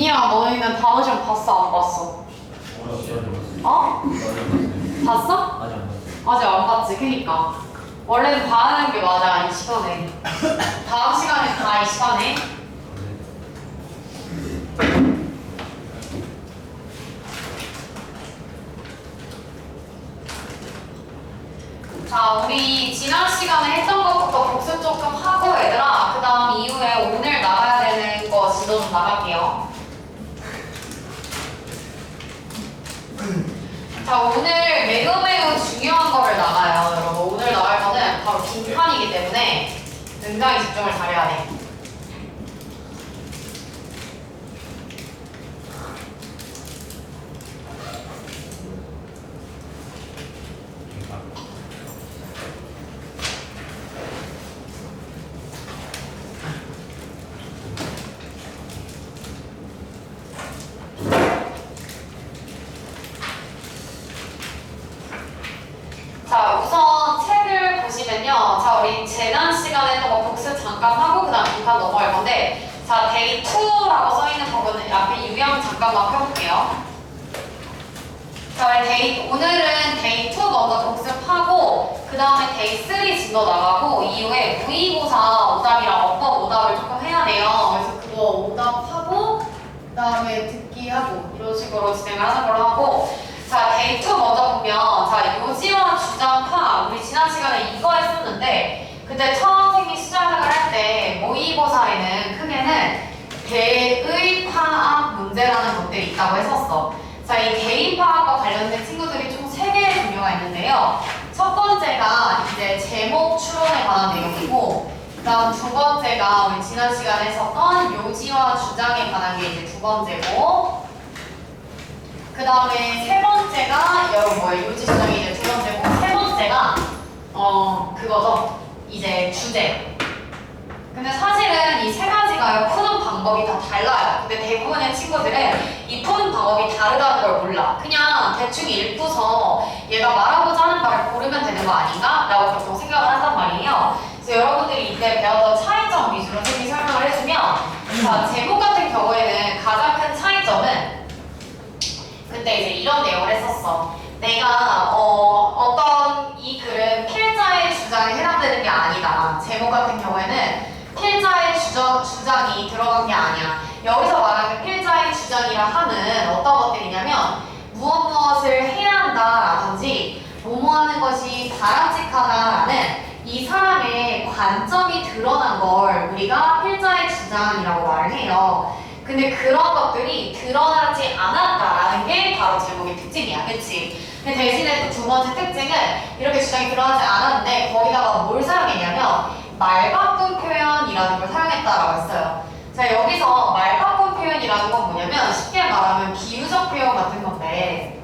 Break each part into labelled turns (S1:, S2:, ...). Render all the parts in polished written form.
S1: 윤희야, 너희는 다음 시간 봤어, 안 봤어? 어? 봤어?
S2: 아직 안 봤어요.
S1: 아직 안 봤지, 그니까. 원래는 봐야 하는 게 맞아, 이 시간에. 다음 시간에 다 이 시간에. 자, 우리 지난 시간에 했던 것부터 복습 조금 하고, 얘들아. 그 다음 이후에 오늘 나가야 되는 거 지도 좀 나갈게요. 자, 오늘 매우 중요한 거를 나가요, 여러분. 오늘 나갈 거는 바로 빈칸이기 때문에 굉장히 집중을 잘해야 돼. 자, 우선 책을 보시면요. 자, 우리 재난 시간에 또 뭐 복습 잠깐 하고 그 다음 빈칸 넘어갈 건데, 자, 데이 2라고 써있는 부분은 앞에 유형 잠깐만 펴볼게요. 자, 오늘은 데이 2 먼저 복습하고 그 다음에 데이 3 진도 나가고 이후에 모의고사 오답이랑 어법 오답을 조금 해야 돼요. 그래서 그거 오답하고 그 다음에 듣기 하고 이런 식으로 진행을 하는 걸로 하고, 자, 데이 2 먼저 보면, 자, 요지와 주장 파악, 우리 지난 시간에 이거 했었는데, 그때 처음 생긴 수장을 할 때 모의고사에는 크게는 개의 파악 문제라는 것들이 있다고 했었어. 자, 이 개인 파악과 관련된 친구들이 총 3개의 종류가 있는데요. 첫 번째가 이제 제목 추론에 관한 내용이고, 그 다음 두 번째가 우리 지난 시간에 했었던 요지와 주장에 관한 게 이제 두 번째고, 그 다음에 세 번째가 여러분 뭐예요? 요지 주장이 이제 두 번째고, 세 번째가 그거죠. 이제 주제. 근데 사실은 이 세 가지가 푸는 방법이 다 달라요. 근데 대부분의 친구들은 이 푸는 방법이 다르다는 걸 몰라. 그냥 대충 읽고서 얘가 말하고자 하는 말을 고르면 되는 거 아닌가? 라고 보통 생각을 한단 말이에요. 그래서 여러분들이 이때 배웠던 차이점 위주로 선생님이 설명을 해주면, 자, 제목 같은 경우에는 가장 큰 차이점은 그때 이제 이런 내용을 했었어. 내가 어떤 이 글은 필자의 주장에 해당되는 게 아니다. 제목 같은 경우에는 필자의 주장이 들어간 게 아니야. 여기서 말하는 필자의 주장이라 함은 어떤 것들이냐면 무엇을 해야 한다라든지 뭐뭐 하는 것이 바람직하다라는 이 사람의 관점이 드러난 걸 우리가 필자의 주장이라고 말을 해요. 근데 그런 것들이 드러나지 않았다라는 게 바로 제목의 특징이야. 그치? 근데 대신에 또 두 번째 특징은 이렇게 주장이 드러나지 않았는데 거기다가 뭘 사용했냐면 말바꿈 표현이라는 걸 사용했다라고 했어요. 자, 여기서 말바꿈 표현이라는 건 뭐냐면 쉽게 말하면 비유적 표현 같은 건데,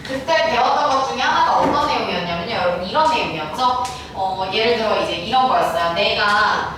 S1: 그때 배웠던 것 중에 하나가 어떤 내용이었냐면요. 여러분 이런 내용이었죠? 예를 들어 이제 이런 거였어요. 내가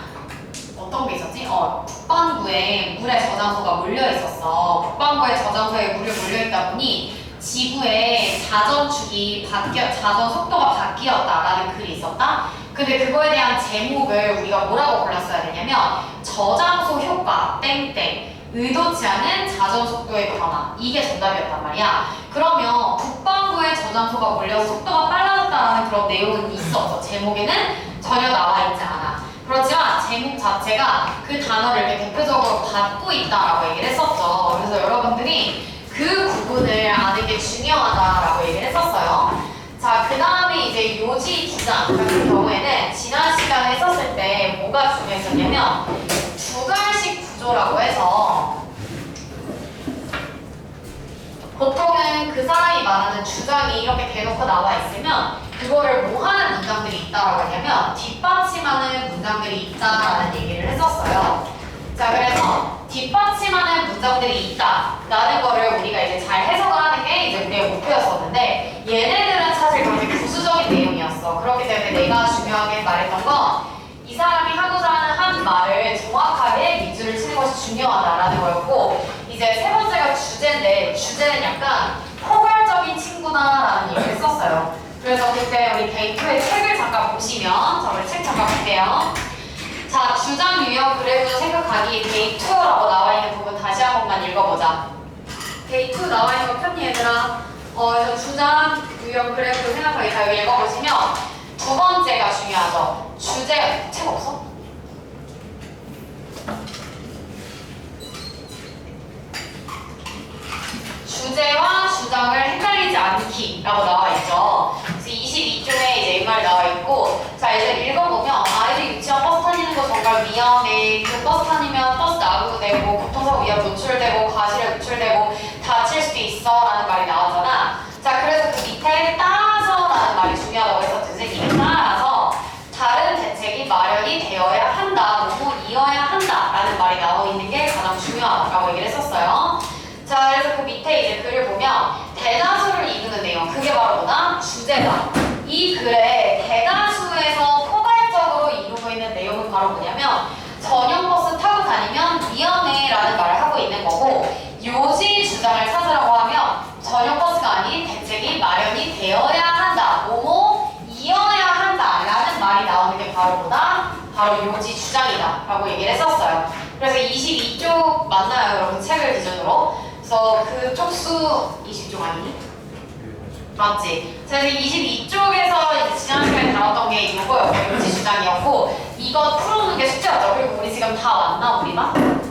S1: 어떤 게 있었지? 북반구에 물의 저장소가 몰려 있었어. 북반구의 저장소에 물이 몰려 있다 보니 지구의 자전 속도가 바뀌었다라는 글이 있었다. 근데 그거에 대한 제목을 우리가 뭐라고 골랐어야 되냐면 저장소 효과 땡땡 의도치 않은 자전 속도의 변화, 이게 정답이었단 말이야. 그러면 북반구의 저장소가 몰려서 속도가 빨라졌다는 그런 내용은 있었어. 제목에는 전혀 나와 있지 않아. 그렇지만 제목 자체가 그 단어를 이렇게 대표적으로 갖고 있다라고 얘기를 했었죠. 그래서 여러분들이 그 부분을 아는 게 중요하다라고 얘기를 했었어요. 자, 그 다음에 이제 요지 주장 같은 경우에는 지난 시간에 했었을 때 뭐가 중요했었냐면 두갈식 구조라고 해서 보통은 그 사람이 말하는 주장이 이렇게 대놓고 나와 있으면 그거를 뭐 하는 문장들이 있다라고 하냐면 뒷받침하는 문장들이 있다라는 얘기를 했었어요. 자, 그래서 뒷받침하는 문장들이 있다라는 거를 우리가 이제 잘 해석을 하는 게 이제 우리의 목표였었는데, 얘네들은 사실 그렇게 부수적인 내용이었어. 그렇기 때문에 내가 중요하게 말했던 건 이 사람이 하고자 하는 한 말을 정확하게 밑줄을 치는 것이 중요하다라는 거였고, 이제 세 번째가 주제인데 주제는 약간 포괄적인 친구다라는 얘기를 했었어요. 그래서 그때 우리 데이 2의 책을 잠깐 보시면, 자, 우리 책 잠깐 볼게요. 자, 주장 유형 그래프 생각하기 데이 2라고 나와 있는 데이 2 나와 있는 거 폈니 얘들아? 그래서 주장, 유형 그래프 생각하기 다 읽어보시면 두 번째가 중요하죠. 주제, 책 없어? 주제와 주장을 헷갈리지 않기라고 나와 있죠. 그래서 22쪽에 이제 이 말이 나와 있고, 자 이제 읽어보면 아이들이 유치원 버스 타니는 거 정말 위험해. 그 버스 타니면 버스 나가도 되고 교통사고 위험 노출되고 과실에 노출되고 다칠 수도 있어라는 말이 나왔잖아. 자 그래서 그 밑에 따라서라는 말이 중요하다고 해서 선생님이 따라서 다른 대책이 마련이 되어야 한다, 뭐뭐이어야 한다라는 말이 나와 있는 게 가장 중요하다고 얘기를 했었어요. 자 그래서 그 밑에 이제 글을 보면 대다수를 이루는 내용, 그게 바로 뭐다? 주제다. 이 글에 대다수에서 포괄적으로 이루고 있는 내용은 바로 뭐냐면 전용 버스 타고 다니면 위험해라는 말을 하고 있는 거고, 요지 주장을 찾으라고 하면 전용 버스가 아닌 대책이 마련이 되어야 한다, 뭐뭐이어야 한다라는 말이 나오는 게 바로 뭐다? 바로 요지 주장이다 라고 얘기를 했었어요. 그래서 22쪽 맞나요 여러분? 책을 기준으로. 그래서 그 쪽수 20쪽 아니니? 맞지? 그래서 22쪽에서 지난 시간에 다뤘던 게 이거였고, 요지 주장이었고, 이거 풀어오는 게 숙제였죠. 그리고 우리 지금 다 왔나 우리 반?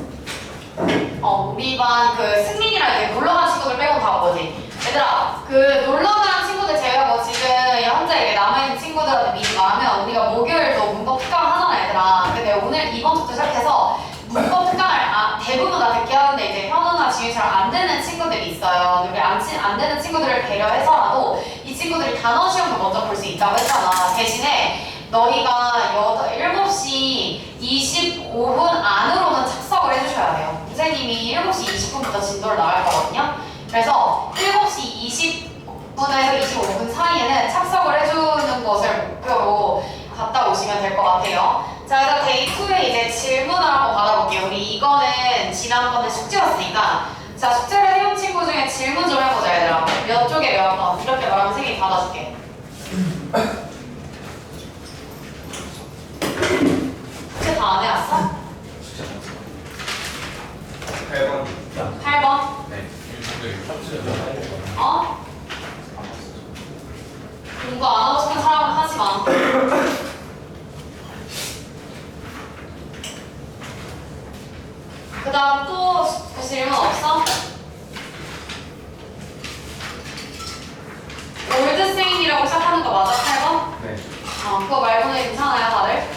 S1: 우리 반 그 승민이랑 이제 놀러간 친구들 빼고 다 온 거지. 얘들아, 그 놀러간 친구들 제외하고 지금 현재 이게 남아있는 친구들한테 미리 말하면 우리가 목요일도 문법 특강 하잖아 얘들아. 근데 오늘 이번 주부터 시작해서 문법 특강을 대부분 다 듣게 하는데 이제 현우나 지윤이 잘 안 되는 친구들이 있어요. 우리 안 되는 친구들을 배려해서라도 이 친구들이 단어 시험도 먼저 볼 수 있다고 했잖아. 대신에 너희가 7시 25분 안으로는 착석을 해주셔야 돼요. 선생님이 7시 20분부터 진도를 나갈 거거든요. 그래서 7시 20분에서 25분 사이에는 착석을 해주는 것을 목표로 갔다 오시면 될 것 같아요. 자, 일단 데이 2에 이제 질문을 한번 받아볼게요. 우리 이거는 지난번에 숙제였으니까, 자 숙제를 해온 친구 중에 질문 좀 해보자 얘들아. 몇 쪽에 몇 번 이렇게 말하면 선생님이 받아줄게. 숙제 다 안 해왔어?
S2: 8번.
S1: 8번?
S2: 네.
S1: 공부 안 하고 싶은 사람은 하지 마. 그 다음 또 질문 없어? 올드세인이라고 시작하는 거 맞아? 8번?
S2: 네.
S1: 그거 말고는 괜찮아요 다들?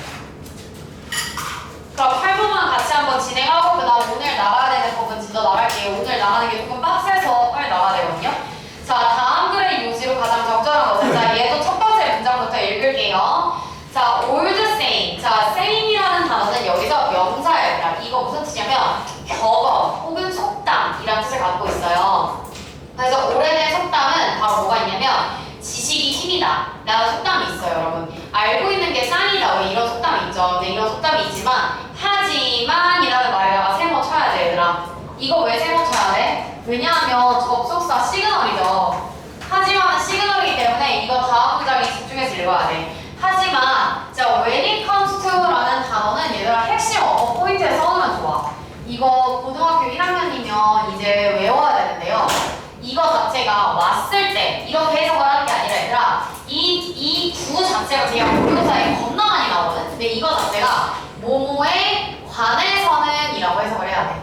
S1: 그럼 8번만 같이 한번 진행하고 그 다음 오늘 나가야 되는 부분 진도 나갈게요. 오늘 나가는 게 조금 빡세서 빨리 나가야 되거든요. 자 다음 글의 요지로 가장 적절한 것은, 자 얘도 첫 번째 문장부터 읽을게요. 자 old saying, 자 saying이라는 단어는 여기서 명사예요. 이거 무슨 뜻이냐면 격언 혹은 속담이라는 뜻을 갖고 있어요. 그래서 오래된 속담은 바로 뭐가 있냐면 지식이 힘이다 라는 속담이 있어요. 여러분 알고 있는 게 짱이다, 왜 이런 속담이 있죠. 네, 이런 속담이 있지만 하지만 이라는 말에다가 세모 쳐야지 얘들아. 이거 왜 세모 쳐야 돼? 왜냐하면 접속사 시그널이죠. 하지만은 시그널이기 때문에 이거 다음 문장에 집중해서 읽어야 돼. 하지만 자 when it comes to 라는 단어는 얘들아 핵심 어법 포인트에 써놓으면 좋아. 이거 고등학교 1학년이면 이제 외워야 되는데요. 이거 자체가 왔을 때 이렇게 해석을 하는 게 아니라 얘들아, 이 구호 자체가 그냥 모의고사에 겁나 많이 나오거든. 근데 이거 자체가 뭐뭐에 관해서는 이라고 해석을 해야 돼.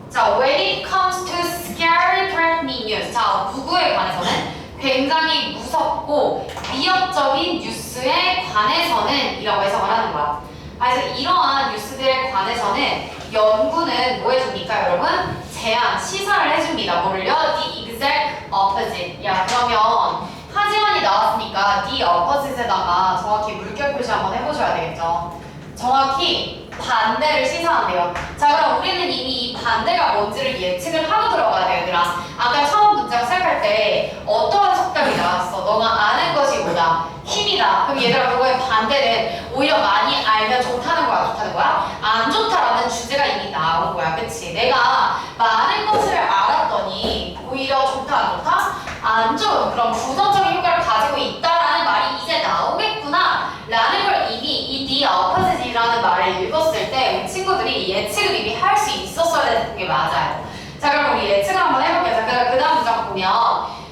S1: 자, when it comes to scary, threatening news. 자, 누구에 관해서는 굉장히 무섭고 위협적인 뉴스에 관해서는 이라고 해석을 하는 거야. 그래서 이러한 뉴스들에 관해서는 연구는 뭐 해줍니까 여러분? 제안, 시사를 해줍니다. 뭐를요? The exact opposite. 야 그러면 하지만이 나왔으니까 the opposite에다가 정확히 물결 표시 한번 해보셔야 되겠죠. 정확히 반대를 시사한대요. 자 그럼 우리는 이미 이 반대가 뭔지를 예측을 하고 들어가야 돼요 얘들아. 아까 처음 문장 시작할 때 어떠한 속담이 나왔어? 너가 아는 것이 뭐다? 힘이다. 그럼 얘들아 그거의 반대는 오히려 많이 알면 좋다는 거야, 좋다는 거야? 안 좋다라는 주제가 이미 나온 거야, 그치? 내가 많은 것을 알았더니 오히려 좋다, 안 좋다? 안 좋은 그런 부정적인 효과를 가지고 있다라는 말이 이제 나오겠구나 라는 걸 이미 이 the opposite이라는 말을 읽었을 때 우리 친구들이 예측을 이미 할 수 있었어야 됐던 게 맞아요. 자, 그럼 우리 예측을 한번 해볼게요. 자, 그 다음 문장 보면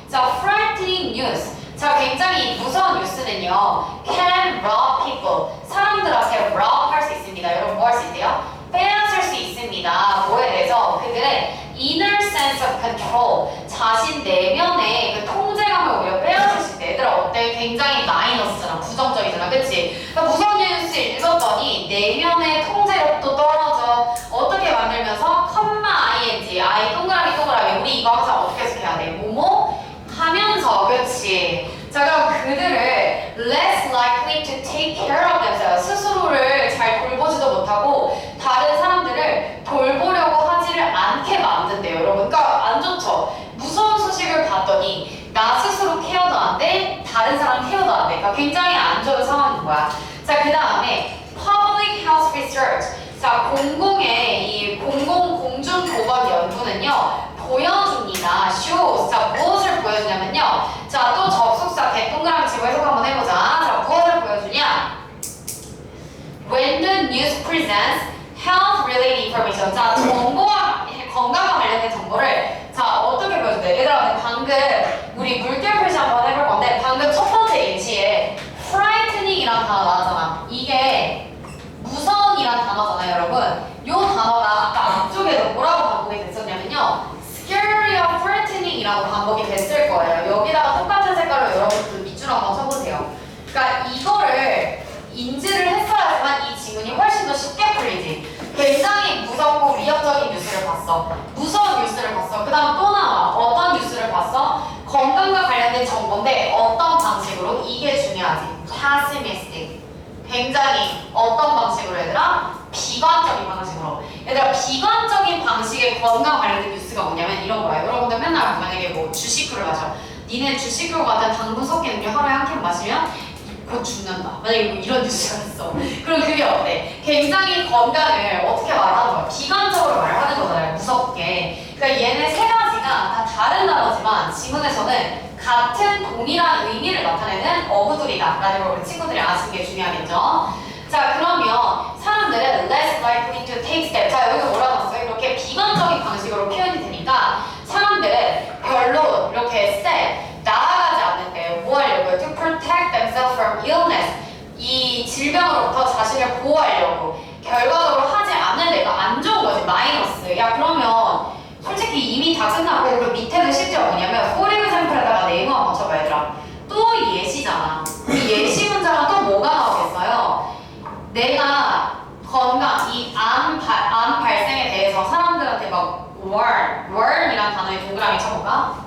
S1: 자, frightening news. 자, 굉장히 무서운 뉴스는요. can rob people. 사람들한테 rob 할 수 있습니다. 여러분 뭐 할 수 있대요? 빼앗을 수 있습니다. 뭐에 대해서? 그들의 inner sense of control. 자신 내면의 그 통제감을 오히려 빼앗을 수 있대. 얘들아 어때? 굉장히 마이너스잖아. 부정적이잖아. 그치? 그러니까 무서운 뉴스 읽었더니 내면의 통제력도 떨어져. 어떻게 만들면서? 컴마 ing. 동그라미 동그라미. 우리 이거 항상 어떻게 해석해야 돼? 뭐뭐? 하면서. 그치? 자, 그럼 그들을 less likely to take care of themselves. 스스로를 잘 돌보지도 못하고 다른 사람들을 돌보려고 하지를 않게 만든대요, 여러분. 그러니까 안 좋죠? 무서운 소식을 봤더니 나 스스로 케어도 안 돼, 다른 사람 케어도 안 돼. 그러니까 굉장히 안 좋은 상황인 거야. 자, 그 다음에 public health research. 자, 공중보건 연구는요, 보여줍니다. shows. 자, 무엇을 보여주냐면요. 자, 또 접속사 동그라미 치고 해석 한번 해보자. 자, 무엇을 보여주냐? When the news presents health-related information. 자, 정보와 건강과 관련된 정보를 자, 어떻게 보여줄래? 얘들아, 방금 우리 물결 표시 한번 해볼 건데 방금 첫 번째 예시에 frightening이라는 단어 나왔잖아. 이게 무서운이란 단어잖아요, 여러분. 이 단어가 아까 앞쪽에도 뭐라고 반복이 됐었냐면요. scary와 threatening이라고 반복이 됐을 거예요. 여기다가 똑같은 색깔로 여러분들 밑줄 한번 쳐보세요. 그러니까 이거를 인지를 했어야지만 이 지문이 훨씬 더 쉽게 풀리지. 굉장히 무섭고 위협적인 뉴스를 봤어. 무서운 뉴스를 봤어. 그 다음 또 나와. 어떤 뉴스를 봤어? 건강과 관련된 정보인데 어떤 방식으로? 이게 중요하지. pessimistic. 굉장히 어떤 방식으로 얘들아? 비관적인 방식으로. 얘들아, 비관적인 방식의 건강 관련된 뉴스가 뭐냐면 이런 거야. 여러분들 맨날 만약에 뭐 주식으로 마셔. 니네 주식으로 같은 당분 섞인 음료 하루에 한 캔 마시면 곧 죽는다. 만약에 뭐 이런 뉴스가 있어. 그럼 그게 어때? 굉장히 건강을 어떻게 말하는 거야? 비관적으로 말하는 거잖아요. 무섭게. 그러니까 얘네 세 가지가 다 다른 단어지만 지문에서는 같은 동일한 의미를 나타내는 어구들이다 라는 걸 우리 친구들이 아시는 게 중요하겠죠. 자, 그러면 사람들은 less likely to take steps. 자, 여기 뭐라고 났어요? 이렇게 비관적인 방식으로 표현이 되니까 사람들은 별로 이렇게 step 나아가지 않는데 뭐 하려고요? To protect themselves from illness. 이 질병으로부터 자신을 보호하려고 결과적으로 하지 않는 데가 안 좋은 거지. 마이너스. 야, 그러면 솔직히 이미 다 끝나고 그 밑에는 실제가 뭐냐면 for example에다가 네이버 한번 쳐봐 얘들아. 또 예시잖아. 이 예시 문장은 또 뭐가 나오겠어요? 내가 건강, 이 암 발생에 대해서 사람들한테 막 warn이란 단어에 동그라미 쳐볼까?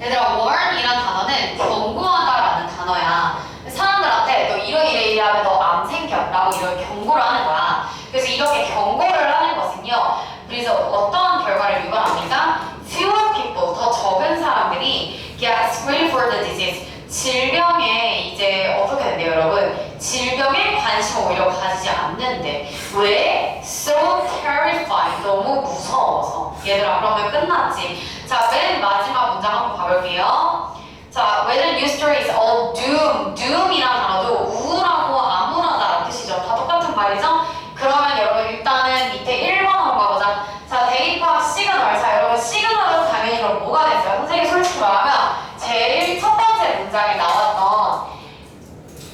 S1: 얘들아, warn이란 단어는 경고하다라는 단어야. 사람들한테 너 이러이러이러 하면 너 암 생겨 라고 이렇게 경고를 하는 거야. 그래서 이렇게 경고를 하는 것은요, 그래서 어떤 결과를 유발합니까? Fewer people, 더 적은 사람들이 get screened for the disease. 질병에 이제 어떻게 된대요, 여러분? 질병에 관심 오히려 가지지 않는데. 왜? So terrified. 너무 무서워서. 얘들아, 그러면 끝났지. 자, 맨 마지막 문장 한번 가볼게요. 자, when a news story is all doom. doom이란 단어도 우울하고 암울하다라는 뜻이죠. 다 똑같은 말이죠? 그러면 여러분 일단은 밑에 1번 한번 가보자. 자, 대입학 시그널. 자, 여러분 시그널은 당연히 그럼 뭐가 됐어요? 선생님이 솔직히 말하면 제일 첫 번째 문장에 나왔던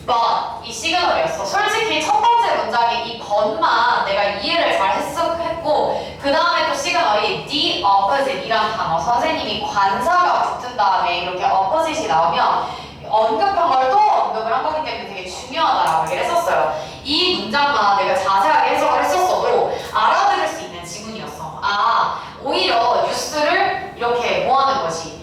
S1: but 이 시그널이었어. 솔직히 첫 번째 문장의 이 but만 내가 이해를 잘 했고 그 다음에 또 시그널이 the opposite 이란 단어 선생님이 관사가 붙은 다음에 이렇게 opposite이 나오면 언급한 걸 또 언급을 한 거기 때문에 되게 중요하다라고 얘기를 했었어요. 이 문장만 내가 자세하게 해석을 했었어도 알아들을 수 있는 지문이었어. 아, 오히려 뉴스를 이렇게 뭐 하는 것이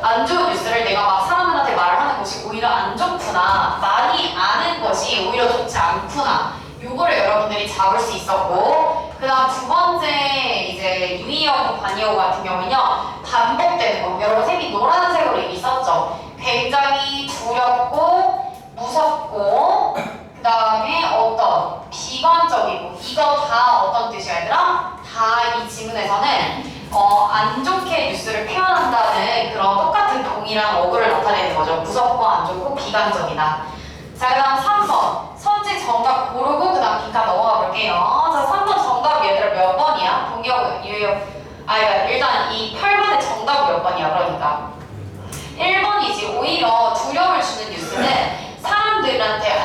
S1: 안 좋은 뉴스를 내가 막 사람들한테 말하는 것이 오히려 안 좋구나. 많이 아는 것이 오히려 좋지 않구나. 요거를 여러분들이 잡을 수 있었고, 그 다음 두 번째 이제 유의어구, 관이어구 같은 경우는요, 반복되는 거. 여러분 색이 노란색으로 이미 썼죠. 굉장히 두렵고 무섭고 그 다음에 어떤 비관적이고 이거 다 어떤 뜻이야 얘들아? 다 이 지문에서는 안 좋게 뉴스를 표현한다는 그런 똑같은 동일한 어구를 나타내는 거죠. 무섭고 안 좋고 비관적이다. 자, 그 다음 3번 선지 정답 고르고 그 다음 빈칸 넘어가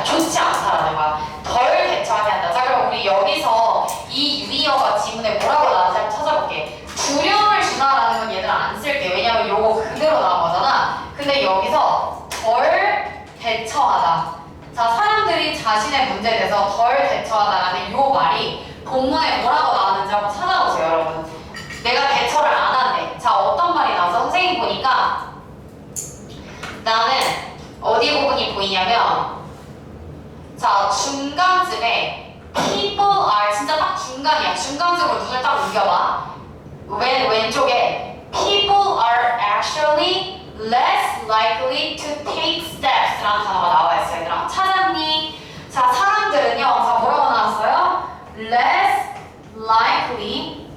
S1: 좋지 않다라는 거야. 덜 대처하게 한다. 자, 그럼 우리 여기서 이 유의어가 지문에 뭐라고 나왔는지 한번 찾아볼게. 두려움을 주다라는 건 얘들아 안 쓸게. 왜냐면 요거 그대로 나온 거잖아. 근데 여기서 덜 대처하다. 자, 사람들이 자신의 문제에 대해서 덜 대처하다라는 요 말이 본문에 뭐라고 나왔는지 한번 찾아보세요, 여러분. 내가 대처를 안 한대. 자, 어떤 말이 나와서 선생님 보니까 나는 어디 부분이 보이냐면 자, 중간쯤에 people are 진짜 딱 중간이야. 중간쯤으로 눈을 딱 옮겨봐. 왼쪽에 people are actually less likely to take steps 라는 단어가 나와 있어요. 얘들아 찾았니? 자, 사람들은요. 자, 뭐라고 나왔어요? less likely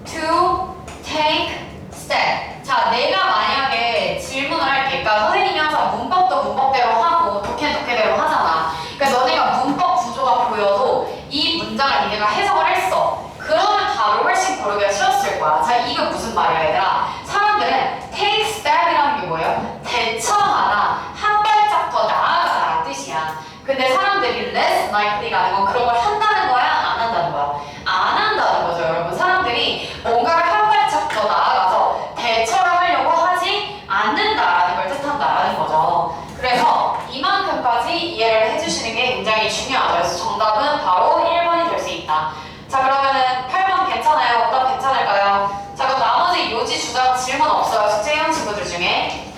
S1: to take step. 자, 내가 만약에 질문을 할게. 그러니까 선생님이 항상 문법도 문법대로 하고 독해는 독해대로 하잖아. 그러니까 너네가 문법 구조가 보여도 이 문장을 니네가 해석을 했어. 그러면 답을 훨씬 고르기가 쉬웠을 거야. 자, 이거 무슨 말이야, 얘들아? 사람들은 take step이라는 게 뭐예요? 대처하다, 한 발짝 더 나아가라는 뜻이야. 근데 사람들이 less likely라는 건 그런 걸 한다는 거야? 안 한다는 거야? 안 한다는 거죠, 여러분. 사람들이 뭔가를 한 발짝 더 나아가서 대처를 하려고 하지 않는다라는 걸 뜻한다라는 거죠. 그래서 이만큼까지 이해를 해주시는 게 굉장히 중요하죠. 그래서 정답은 바로 1번이 될 수 있다. 자, 그러면은 8번 괜찮아요? 오답 괜찮을까요? 자, 그럼 나머지 요지 주장 질문 없어요? 숙제형 친구들 중에?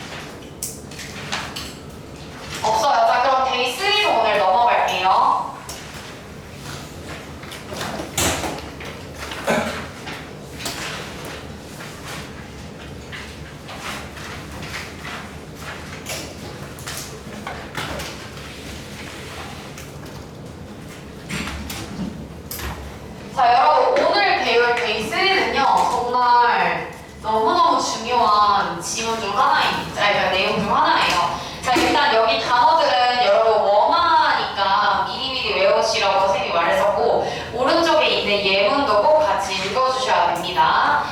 S1: 없어요. 자, 그럼 데이 3로 오늘 넘어갈게요. 자, 여러분 오늘 배울 데이 3는요 정말 너무너무 중요한 지문 중 하나입니다. 그러니까 내용 중 하나예요. 자, 일단 여기 단어들은 여러분 워마니까 미리미리 외우시라고 선생님이 말했었고 오른쪽에 있는 예문도 꼭 같이 읽어주셔야 됩니다.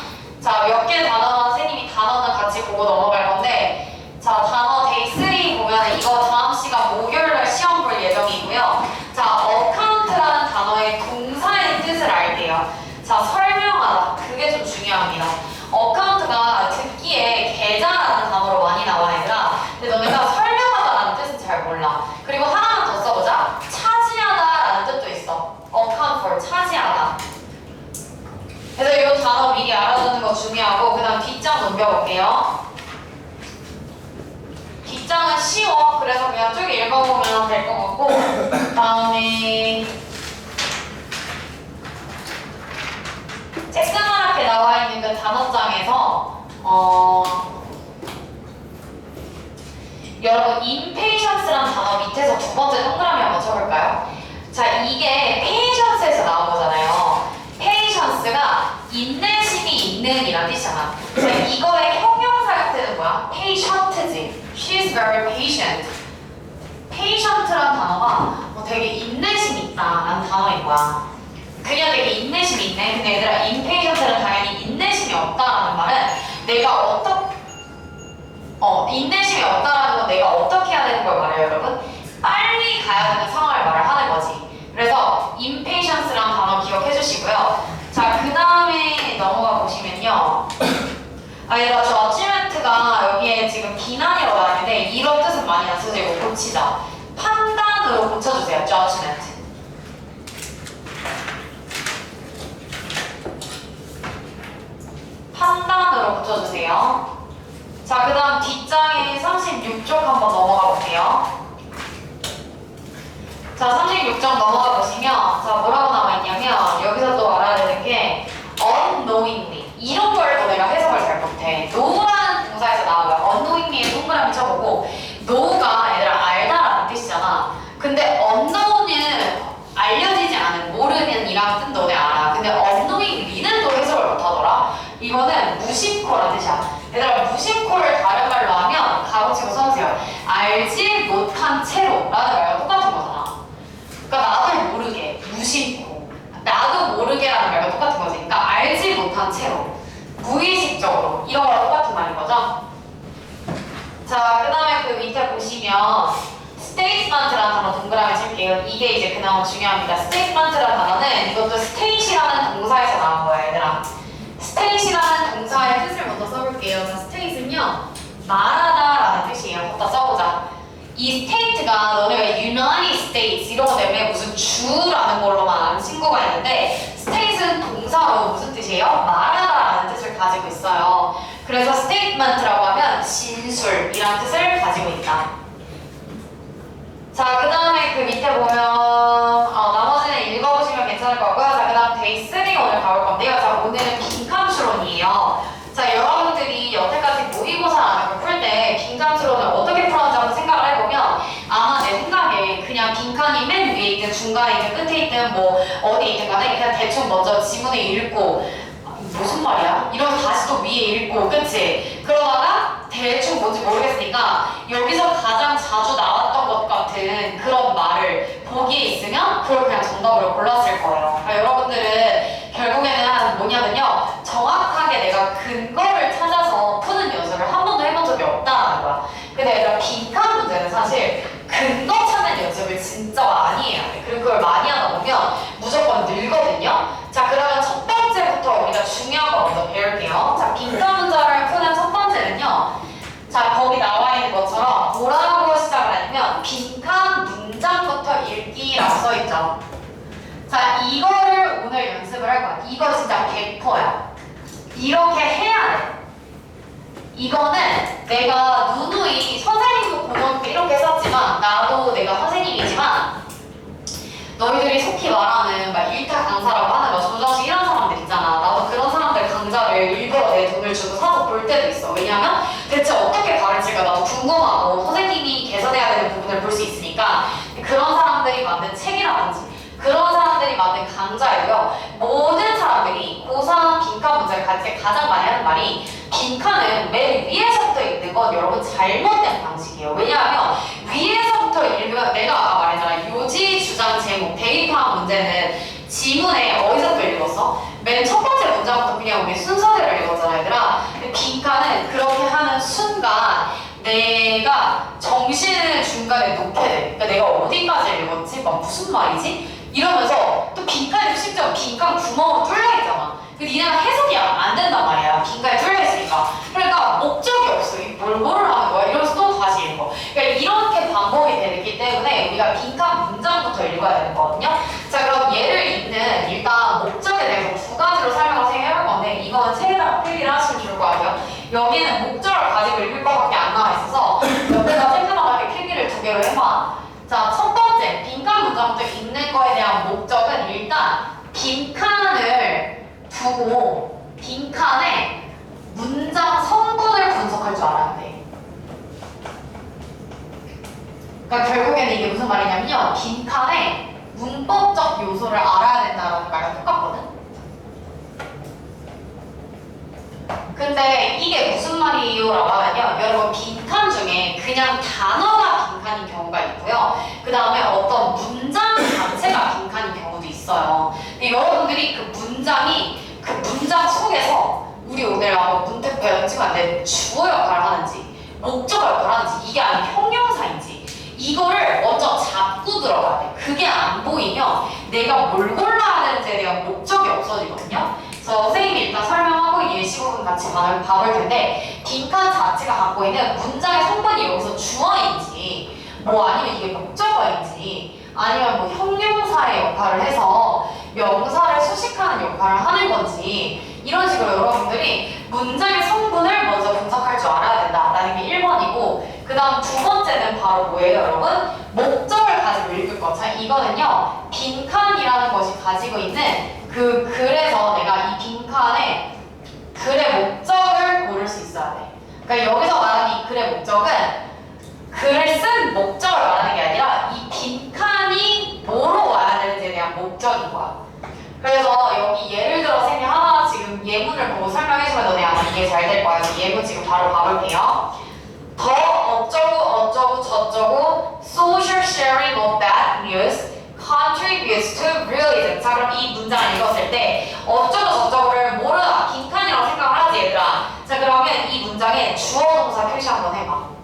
S1: 자, 몇 개 단어 선생님이 단어는 같이 보고 넘어갈 건데 자, 단어 데이 3 보면 이거 다음 시간 목요일날 시험 볼 예정이고요. 자, 어카운트라는 단어의 동사의 뜻을 알게요. 자, 설명하다. 그게 좀 중요합니다. 어카운트가 듣기에 계좌라는 단어로 많이 나와 얘들아. 근데 너네가 설명하다라는 뜻은 잘 몰라. 그리고 하나만 더 써보자. 차지하다라는 뜻도 있어. account for 차지하다. 그래서 이 단어 미리 알아두는 거 중요하고 그 다음 뒷장 넘겨볼게요. 뒷장은 쉬워. 그래서 그냥 쭉 읽어보면 될 것 같고 그 다음에 쬐끄맣게 나와 있는 그 단어장에서 여러분 impatience라는 단어 밑에서 두 번째 동그라미 한번 쳐볼까요? 자, 이게 patience에서 나온 거잖아요. patience가 인내심이 있는 이란 뜻이잖아. 자, 이거의 형용사 형태는 뭐야? patient지. She's very patient. patient라는 단어가 되게 인내심이 있다라는 단어인 거야. 그냥 되게 인내심이 있네. 근데 얘들아, impatient는 당연히 인내심이 없다라는 말은 내가 인내심이 없다라는 건 내가 어떻게 해야 되는 걸 말해요, 여러분? 빨리 가야 되는 상황을 말을 하는 거지. 그래서 impatience라는 단어 기억해 주시고요. 자, 그 다음에 넘어가 보시면요. 얘들아, judgment가 여기에 지금 비난이라고 나왔는데 이런 뜻은 많이 안 써져 있고 고치자. 판단으로 고쳐주세요, judgment. 판단으로 붙여주세요. 자, 그 다음 뒷장에 36쪽 한번 넘어가 볼게요. 자, 36쪽 넘어가 보시면 자, 뭐라고 나와 있냐면 여기서 또 알아야 되는 게 unknowingly 이런 걸 또 내가 해석을 잘 못해. know라는 동사에서 나와요. unknowingly에 동그라미 쳐보고 know가 얘들아 알다라는 뜻이잖아. 근데 unknown은 알려지지 않은 모르는 이란 뜻 너네 알아. 근데 unknowingly는 또 해석을 못하더라. 이거는 무심코라는 뜻이야. 얘들아, 무심코를 다른 말로 하면 가로치고 써주세요. 알지 못한 채로 라는 말과 똑같은 거잖아. 그러니까 나도 모르게 무심코 나도 모르게라는 말과 똑같은 거지. 그러니까 알지 못한 채로 무의식적으로 이런 거랑 똑같은 말인 거죠. 자, 그 다음에 그 밑에 보시면 statement라는 단어 동그라미 볼게요. 이게 이제 그나마 중요합니다. statement라는 단어는 이것도 state이라는 동사에서 나온 거예요, 얘들아. state이라는 동사의 뜻을 먼저 써볼게요. 자, state는요, 말하다라는 뜻이에요. 갖다 써보자. 이 state가 너네가 United States 이런 거 때문에 무슨 주라는 걸로만 아는 친구가 있는데 state는 동사로 무슨 뜻이에요? 말하다라는 뜻을 가지고 있어요. 그래서 statement라고 하면 진술이라는 뜻을 가지고 있다. 자, 그 다음에 그 밑에 보면 나머지는 읽어보시면 괜찮을 거고요. 자, 그 다음 데이 3 오늘 가볼 건데요. 자, 오늘은 빈칸추론이에요. 자, 여러분들이 여태까지 모의고사 풀 때 빈칸추론을 어떻게 풀었는지 한번 생각을 해보면 아마 내 생각에 그냥 빈칸이 맨 위에 있든 중간에 있든 끝에 있든 뭐 어디에 있든 간에 그냥 대충 먼저 지문을 읽고 무슨 말이야? 이러면 다시 또 위에 읽고 그치? 그러다가 대충 뭔지 모르겠으니까 여기서 가장 자주 나왔던 것 같은 그런 말을 보기에 있으면 그걸 그냥 정답으로 골랐을 거예요. 그러니까 여러분들은 결국에는 뭐냐면요, 정확하게 내가 근거를 찾아서 푸는 연습을 한 번도 해본 적이 없다는 거야. 근데 얘들아, 빈칸 문제는 사실 근거 찾는 연습을 진짜 많이 해야 돼. 그리고 그걸 많이 하다 보면 무조건 늘거든요. 자, 그러면 첫 번째부터 우리가 중요한 거 먼저 배울게요. 자, 빈칸 문제를 푸는 첫 번째는요, 자, 거기 나와 있는 것처럼 뭐라고 시작을 하냐면 빈칸 문장부터 읽기라고 써있죠. 자, 이거를 오늘 연습을 할 거야. 이거 진짜 100%야. 이렇게 해야 돼. 이거는 내가 누누이 선생님도 고등학교 때 이렇게 썼지만 나도 내가 선생님이지만 너희들이 속히 말하는 막 일타 강사라고 하는 거 조정식 이런 사람들 있잖아. 나도 그런 사람들 강좌를 일부러 내 돈을 주고 사서 볼 때도 있어. 왜냐면 대체 어떻게 가르칠까 나도 궁금하고 선생님이 개선해야 되는 부분을 볼 수 있으니까 그런 사람들이 만든 책이라든지 그런 사람들이 만든 강좌이고요. 모든 사람들이 고3 빈칸 문제를 가르칠 때 가장 많이 하는 말이 빈칸은 맨 위에서부터 읽는 건 여러분 잘못된 방식이에요. 왜냐하면 위에서부터 읽으면 내가 아까 말했잖아. 요지, 주장, 제목, 대입한 문제는 지문에 어디서부터 읽었어? 맨 첫 번째 문장부터 그냥 우리 순서대로 읽었잖아, 얘들아. 근데 빈칸은 그렇게 하는 순간 내가 정신을 중간에 놓게 돼. 그러니까 내가 어디까지 읽었지? 막 무슨 말이지? 이러면서 또 빈칸이 심지어 빈칸 구멍으로 뚫려 있잖아. 근데 니네가 해석이 안 된단 말이야. 빈칸이 뚫려 있으니까. 그러니까 목적이 없어. 뭐를 하는 거야? 이러면서 또 다시 읽어. 그러니까 이렇게 반복이 되기 때문에 우리가 빈칸 문장부터 읽어야 되는 거거든요. 자, 그럼 얘를 읽는 일단 목적에 대해서 두 가지로 설명을 해볼 건데 이거는 책에다가 필기를 하시면 좋을 것 같아요. 여기는 목적을 가지고 읽을 것밖에 안 나와 있어서 옆에다 체크만하게 필기를 두 개로 해봐. 자, 첫 번째 빈칸 문장부터 읽는 거에 대한 목적은 일단 빈칸을 두고 빈칸에 문장 성분을 분석할 줄 알아야 돼. 그러니까 결국에는 이게 무슨 말이냐면요, 빈칸에 문법적 요소를 알아야 된다는 말과 똑같거든. 근데 이게 무슨 말이에요? 라고 하면요, 여러분 빈칸 중에 그냥 단어가 빈칸인 경우가 있고요. 그 다음에 어떤 문장 자체가 빈칸인 경우도 있어요. 근데 여러분들이 그 문장이 그 문장 속에서 우리 오늘 한번 문태 배웠지만 내 주어 역할을 하는지 목적 역할을 하는지 이게 아니면 형용사인지 이거를 먼저 잡고 들어가야 돼. 그게 안 보이면 내가 뭘 골라야 되는지에 대한 목적이 없어지거든요. 그래서 선생님이 일단 설명하고 예시부분 같이 봐볼 텐데 빈칸 자체가 갖고 있는 문장의 성분이 여기서 주어인지 뭐 아니면 이게 목적어인지 아니면 뭐 형용사의 역할을 해서 명사를 수식하는 역할을 하는 건지 이런 식으로 여러분들이 문장의 성분을 먼저 분석할 줄 알아야 된다라는 게 1번이고 그 다음 두 번째는 바로 뭐예요, 여러분? 목적을 가지고 읽을 것. 자, 이거는요, 빈칸이라는 것이 가지고 있는 그 글에서 내가 이 빈칸에 글의 목적을 고를 수 있어야 돼. 그러니까 여기서 말하는 이 글의 목적은 글을 쓴 목적을 말하는 게 아니라 이 빈칸이 뭐로 와야 되는지에 대한 목적인 거야. 그래서 여기 예를 들어 선생님 하나 지금 예문을 보고 설명해주면 너네 아마 이해 잘 될 거야. 예문 지금 바로 봐볼게요. 더 어쩌고 저쩌고 social sharing of bad news contributes to realism. 자, 그럼 이 문장을 읽었을 때 어쩌고 저쩌고를 모르다 빈칸이라고 생각을 하지, 얘들아. 자, 그러면 이 문장에 주어 동사 표시 한번 해봐.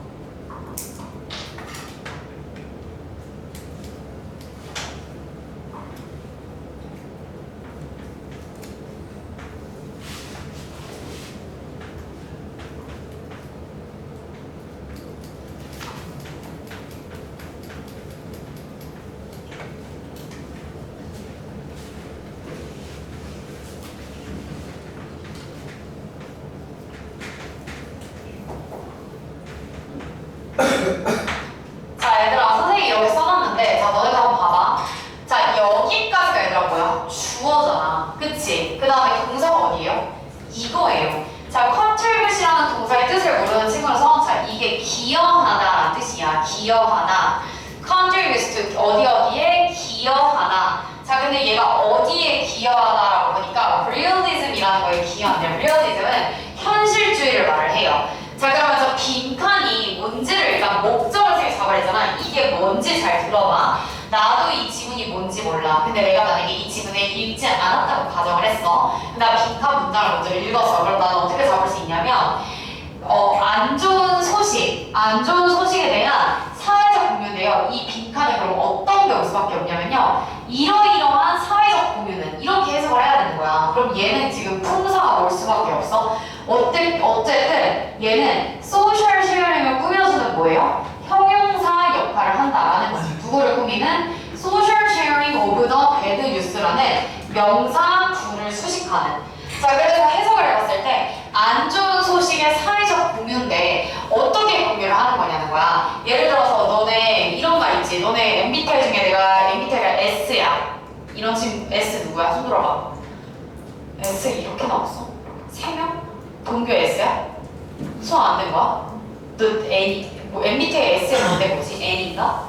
S1: 근데 얘가 어디에 기여하다라고 보니까 realism이라는 거에 기여하는데 realism은 현실주의를 말을 해요. 자, 그러면서 빈칸이 뭔지를 일단 목적을 세게 잡아야잖아. 이게 뭔지 잘 들어봐. 나도 이 지문이 뭔지 몰라. 근데 내가 만약에 이 지문을 읽지 않았다고 가정을 했어. 나 빈칸 문장을 먼저 읽었어. 그럼 나는 어떻게 잡을 수 있냐면 안 좋은 소식에 대한 사회적 공유인데요. 이 빈칸에 그럼 어떤 게 올 수밖에 없냐면요. 이러이러한 사회적 공유는 이렇게 해석을 해야 되는 거야. 그럼 얘는 지금 품사가 올 수밖에 없어. 어쨌든 얘는 소셜 쉐어링을 꾸며주는 뭐예요? 형용사 역할을 한다라는 거지. 누구를 꾸미는? 소셜 쉐어링 오브 더 배드 뉴스라는 명사 구를 수식하는. 자, 그래서 해석을 해봤을 때 안 좋은 소식의 사회적 공유인데 어떻게 공유를 하는 거냐는 거야. 예를 들어서 너네 이런 말 있지. 너네 MBTI 중에 내가 MBTI가 S야. 이런 친구 S 누구야? 손 들어봐. S 이렇게 나왔어? 3명? 동규 S야? 수업 안 된 거야? 너 N, 뭐 MBTI S는 뭔데 뭐지? N인가?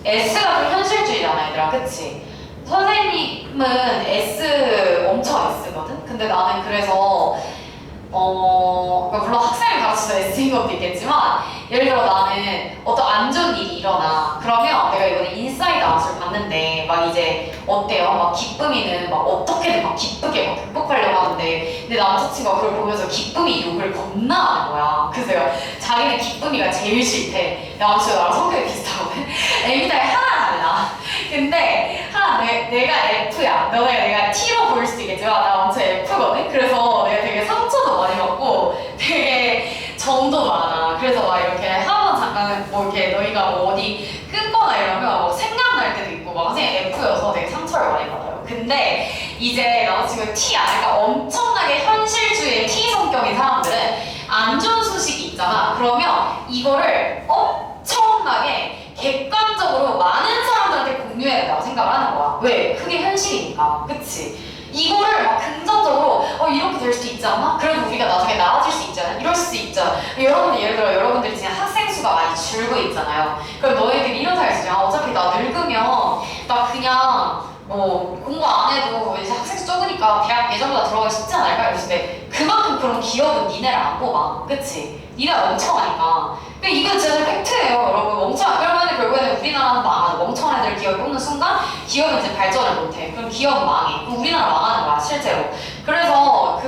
S1: S가 좀 현실주의잖아 얘들아, 그치? 선생님은 S 엄청 S거든? 근데 나는 그래서 그러니까 물론 학생을 가르쳐서 S인 것도 있겠지만 예를 들어 나는 어떤 안 좋은 일이 일어나. 그러면 내가 이번에 인사이드 아웃을 봤는데 막 이제 어때요? 막 기쁨이는 막 어떻게든 막 기쁘게 막 극복하려고 하는데 내 남자친구가 그걸 보면서 기쁨이 욕을 겁나 하는 거야. 그래서 내가 자기는 기쁨이가 제일 싫대. 남자친구가 나랑 성격이 비슷하거든. MBTI 하나 달라. 근데 내가 F야. 내가 T로 보일 수도 있겠지만 나 엄청 F거든. 그래서 내가 되게 상처도 많이 받고 되게 정도 많아. 그래서 막 이렇게 한번 잠깐 뭐 이렇게 너희가 뭐 어디 끊거나 이러면 막 생각날 때도 있고 막 선생님 F여서 되게 상처를 많이 받아요. 근데 이제 남자친구 T야. 그러니까 엄청나게 현실주의의 T 성격인 사람들은 안 좋은 소식이 있잖아. 그러면 이거를 엄청나게 객관적으로 많은 사람들한테 공유해야 된다고 생각을 하는 거야. 왜? 그게 현실이니까. 그치? 이거를 막 긍정적으로 이렇게 될 수도 있지 않나? 그래도 우리가 나중에 나아질 수 있잖아. 이럴 수도 있잖아. 여러분들 예를 들어 여러분들이 지금 학생 수가 많이 줄고 있잖아요. 그럼 너희들이 이런 생각이 있잖아. 어차피 나 늙으면 나 그냥 뭐 공부 안 해도 이제 학생 수 적으니까 대학 예전보다 들어가기 쉽지 않을까? 이러시는데 그만큼 그런 기업은 니네를 안 뽑아. 그치? 니네가 멍청하니까. 근데 이거 진짜 팩트예요, 여러분. 멍청한. 그러면 결국에는 우리나라는 망하죠. 멍청한 애들 기업을 뽑는 순간 기업은 이제 발전을 못해. 그럼 기업은 망해. 그럼 우리나라 망하는 거야, 실제로. 그래서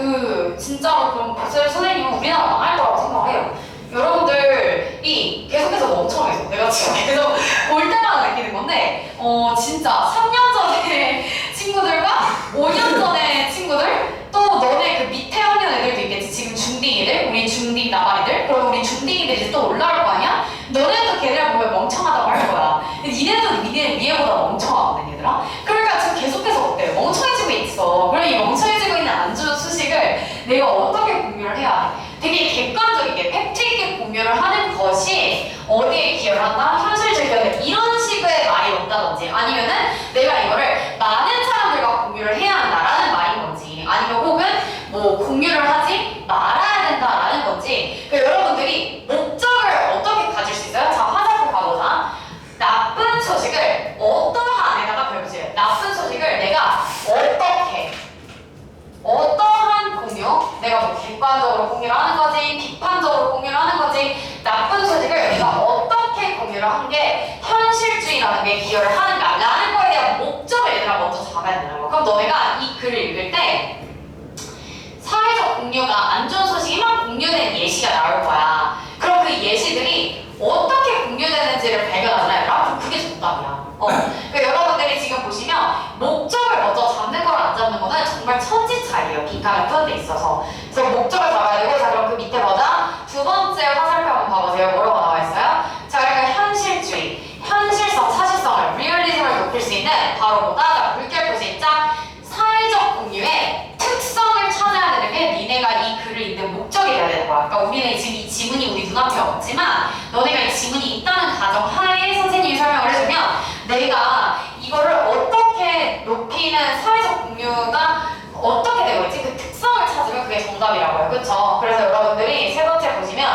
S1: 진짜로 그럼 선생님은 우리나라 망할 거라고 생각해요. 여러분들이 계속해서 멍청해서 내가 지금 계속 볼 때마다 느끼는 건데 진짜 3년 전에 친구들과 5년 전에 친구들 또 너네 그 밑에 학년 애들도 있겠지. 지금 중딩이들, 우리 중딩 나발이들, 그럼 우리 중딩이들이 또 올라올 거 아니야? 너네도 걔네를 보면 멍청하다고 할 거야. 근데 니네도 니네 위에보다 멍청하거든 얘들아. 그러니까 지금 계속해서 어때? 멍청해지고 있어. 그럼 이 멍청해지고 있는 안 좋은 소식을 내가 어떻게 공유를 해야 돼? 되게 객관적이게 팩트 있게 공유를 하는 것이 어디에 기여를 한다? 현실적인 이런 식의 말이 없다든지 아니면은 내가 이거를 많은 사람들과 공유를 해야 한다라는 말인 건지 아니면 혹은 뭐 공유를 하지 말아야 된다라는 건지 여러분들이 목적을 어떻게 가질 수 있어요? 자, 화살표 가보자. 나쁜 소식을 어떠한 데다가 배우지. 나쁜 소식을 내가 어떠한 공유? 내가 뭐 객관적으로 공유를 하는 거지, 비판적으로 공유를 하는 거지, 나쁜 소식을 내가 어떻게 공유를 한 게 현실주의라는 게 기여를 하는가 라는 거에 대한 목적을 얘들아 먼저 잡아야 되는 거야. 그럼 너네가 이 글을 읽을 때 사회적 공유가 안 좋은 소식이 막 공유된 예시가 나올 거야. 그럼 그 예시들이 어떻게 공유되는지를 발견하잖아요. 그럼 그게 정답이야. 그러니까 여러분들이 지금 보시면 목적을 먼저 잡는 거랑 안 잡는 거는 정말 천지차이예요. 빈칸을 푸는 데 있어서. 그래서 목적을 잡아야 되고, 자 그럼 그 밑에 보자. 두 번째 화살표 한번 봐보세요. 뭐라고 나와 있어요? 자, 그러니까 현실주의, 현실성, 사실성을, 리얼리즘을 높일 수 있는 바로 뭐다? 자, 물결 표시 짝 사회적 공유의 특성을 찾아야 되는 게 니네가 이 글을 읽는 목적이 돼야 되는 거야. 그러니까 우리는 지금 이 지문이 우리 눈앞에 없지만 너네가 이 지문이 있다는 가정 하에 선생님이 설명을 해주면 내가 이거를 어떻게 높이는 사회적 공유가 어떻게 되고 있지? 그 특성을 찾으면 그게 정답이라고요. 그쵸? 그래서 여러분들이 세 번째 보시면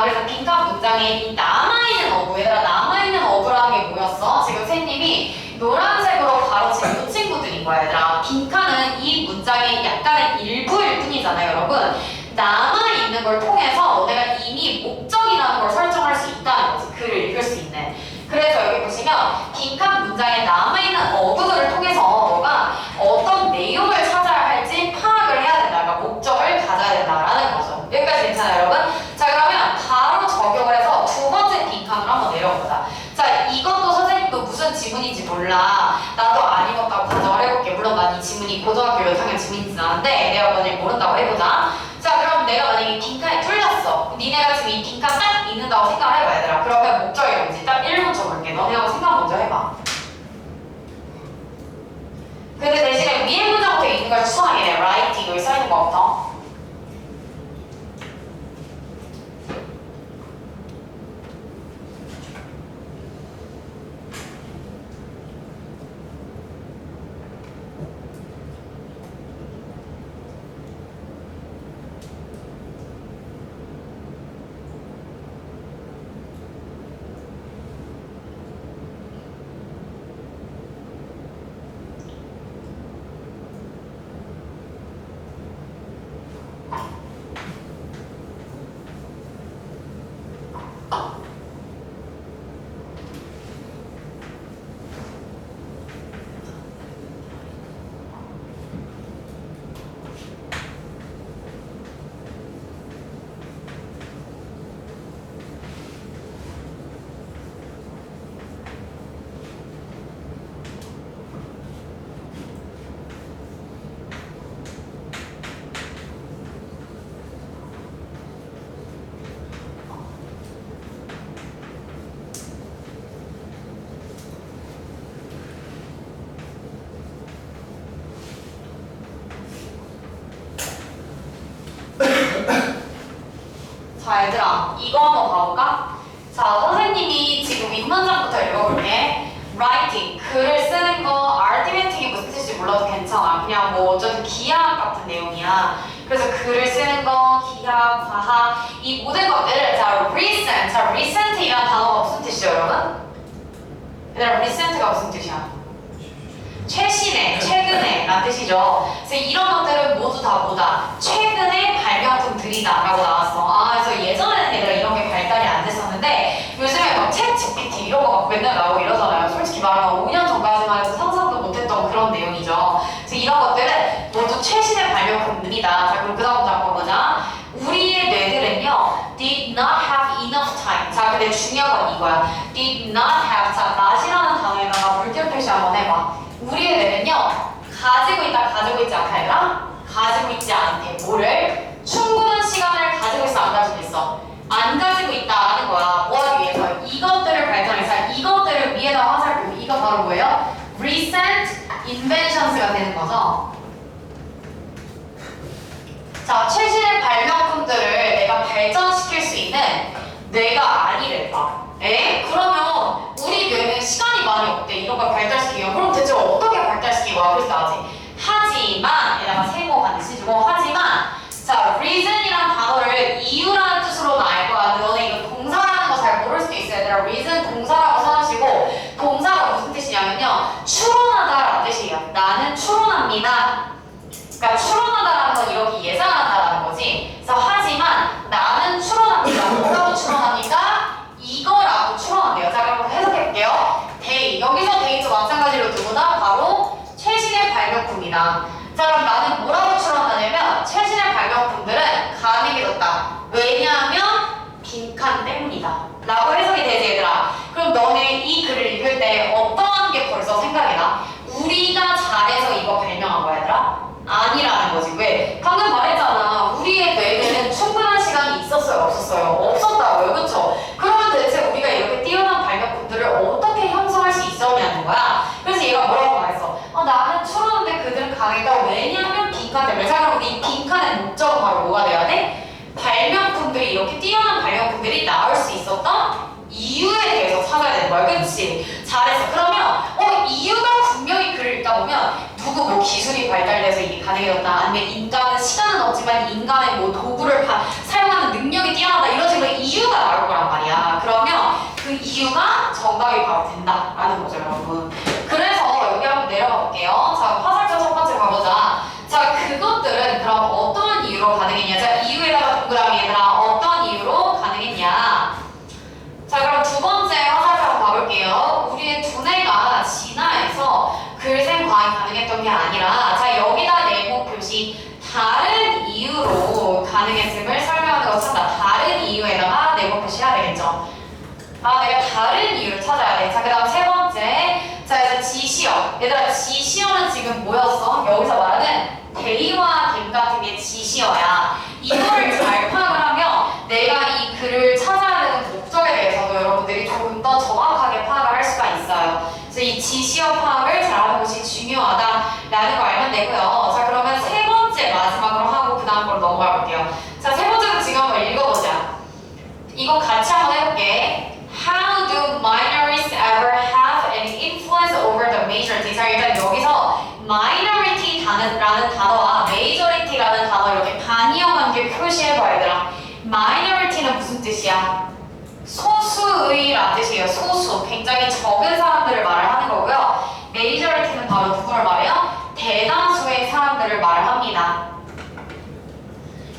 S1: 그래서 빈칸 문장에 이 남아있는 어구, 얘들아 남아있는 어구라는 게 뭐였어? 지금 선생님이 노란색으로 가로친 이 친구들이 얘기인 거야 얘들아. 빈칸은 이 문장의 약간의 일부일 뿐이잖아요 여러분. 남아있는 걸 통해서 너네가 이미 목적이라는 걸 설정할 수 있다는 거지. 글을 읽을 수 있는. 그래서 여기 보시면 빈칸 문장에 남아있는 어구들을 통해서 너가 어떤 내용을 찾아야 할지 파악을 해야 된다. 그러니까 목적을 가져야 된다라는 거죠. 여기까지 괜찮아요 여러분? 자 그러면 바로 적용을 해서 두 번째 빈칸으로 한번 내려보자. 자 이것도 선생님도 무슨 지문인지 몰라. 나도 안 읽었다고 가정을 해볼게. 물론 난 이 지문이 고등학교 몇 학년 지문인지는 아는데 내가 만약에 모른다고 해보자. 자 그럼 내가 만약에 이 빈칸에 뚫렸어. 니네가 지금 이 빈칸 딱 읽는다고 생각을 해봐 얘들아. 그러면 목적이 뭔지 딱 1분 쳐볼게. 너네가 생각 먼저 해봐. 근데 대신에 위에 문장부터 읽는 걸 추천하게 돼. writing 여기 써있는 거부터. 자 얘들아 이거 한번 봐볼까? 자 선생님이 지금 윗문장부터 읽어볼게. writing 글을 쓰는 거 arithmetic이 무슨 뜻인지 몰라도 괜찮아. 그냥 뭐 어쨌든 기하학 같은 내용이야. 그래서 글을 쓰는 거, 기하학, 과학 이 모든 것들을 자 recent, 자 recent이라는 단어가 무슨 뜻이죠 여러분? 얘들아 recent가 무슨 뜻이야? 최신의, 최근에 라는 뜻이죠. 그래서 이런 것들은 모두 다 뭐다? 최근의 발명품들이다 라고 나왔어. 아 그래서 예전에는 얘들아 이런 게 발달이 안 됐었는데 요즘에 막 챗 GPT 이런 거 막 맨날 나오고 이러잖아요. 솔직히 말하면 5년 전까지만 해도 상상도 못했던 그런 내용이죠. 그래서 이런 것들은 모두 최신의 발명품들이다. 자 그럼 그 다음 문장 한번 보자. 우리의 뇌들은요 did not have enough time. 자 근데 중요한 건 이거야. did not have. 자 not이라는 단어에다가 물결 표시 한번 해봐. 우리의 뇌는요 가지고 있다 가지고 있지 않다 얘들아? 가지고 있지 않대. 뭐를? 충분한 시간을 가지고 있어 안 가지고 있어? 안 가지고 있다라는 거야. 뭐 하기 위해서? 이것들을 발전해서 이것들을 위에다 화살표. 이거 바로 뭐예요? recent inventions가 되는 거죠. 자 최신의 발명품들을 내가 발전시킬 수 있는 뇌가 아니랬다. 에? 그러면 우리 뇌는 시간이 많이 없대. 이런 걸 발달시키면 그럼 대체 어떻게 발달시키고 그래서 나지? 하지만 에다가 세모 반드시 주고 하지만 자 reason이란 단어를 이유라는 뜻으로는 알 거야. 너네 이거 동사라는 거 잘 모를 수도 있어요. 얘들아 reason 동사라고 써주시고 동사가 무슨 뜻이냐면요 추론하다라는 뜻이에요. 나는 추론합니다. 그러니까 추론하다라는 건 이렇게 예상한다라는 거지. 그래서 하지만 나는 추론합니다. 뭐라고 추론합니까? 이거라고 추론한대요. 자 그럼 해석해볼게요. 데이 여기서 데이도 마찬가지로 누구나 바로 최신의 발명품이다. 자 그럼 나는 뭐라고 추론하냐면 최신의 발명품들은 가능해졌다. 왜냐하면 빈칸 때문이다 라고 해석이 되지 얘들아. 그럼 너네 이 글을 읽을 때 어떠한 게 벌써 생각이 나? 우리가 잘해서 이거 발명한 거야 얘들아? 아니라는 거지. 왜? 방금 말했잖아. 우리의 뇌에는 충분한 시간이 있었어요 없었어요? 없었다고요. 그쵸? 그러면 대체 우리가 이렇게 뛰어난 발명품들을 어떻게 형성할 수 있었냐는 거야. 그래서 얘가 뭐라고 말했어? 나는 추론하는데 그들은 강했다. 왜냐하면 빈칸 때문에. 자 그럼 이 빈칸의 목적은 바로 뭐가 돼야 돼? 발명품들이 이렇게 뛰어난 발명품들이 나올 수 있었던 이유에 대해서 찾아야 되는 거야. 그치? 잘했어. 그러면 이유가 분명히 글을 읽다 보면 누구 뭐 기술이 발달돼서 이게 가능해졌다. 아니면 인간은 시간은 없지만 인간의 뭐 도구를 사용하는 능력이 뛰어나다. 이런 식으로 이유가 나올 거란 말이야. 그러면 그 이유가 정답이 바로 된다라는 거죠 여러분. 그래서 여기 한번 내려가 볼게요. 자 화살 가능했던 게 아니라 자 여기다 네모 표시 다른 이유로 가능했음을 설명하는 거 찾다. 다른 이유에다가 네모 표시해야 되겠죠. 내가 다른 이유를 찾아야 돼. 자, 그 다음 세 번째. 자, 이제 지시어. 얘들아, 지시어는 지금 뭐였어? 여기서 말하는 대의와 댐 같은 게 지시어야. 이거를 잘 파악을 하면 내가 이 글을 찾아야 되는 목적에 대해서도 여러분들이 조금 더 정확하게 파악을 할 수가 있어요. 그래서 이 지시어 파악을 잘하는 것이 중요하다라는 걸 알면 되고요. 자, 그러면 세 번째 마지막으로 하고 그 다음 걸로 넘어가 볼게요. 자, 세 번째도 지금 한번 읽어보자. 이거 같이 한번 해볼게. How do minorities ever have an influence over the majority? 자, 일단 여기서 minority라는 단어와 majority라는 단어 이렇게 단위어 관계 표시해봐 얘들아. minority는 무슨 뜻이야? 소수의란 뜻이에요. 소수. 굉장히 적은 사람들을 말을 하는 거고요. majority는 바로 누구를 말해요? 대다수의 사람들을 말을 합니다.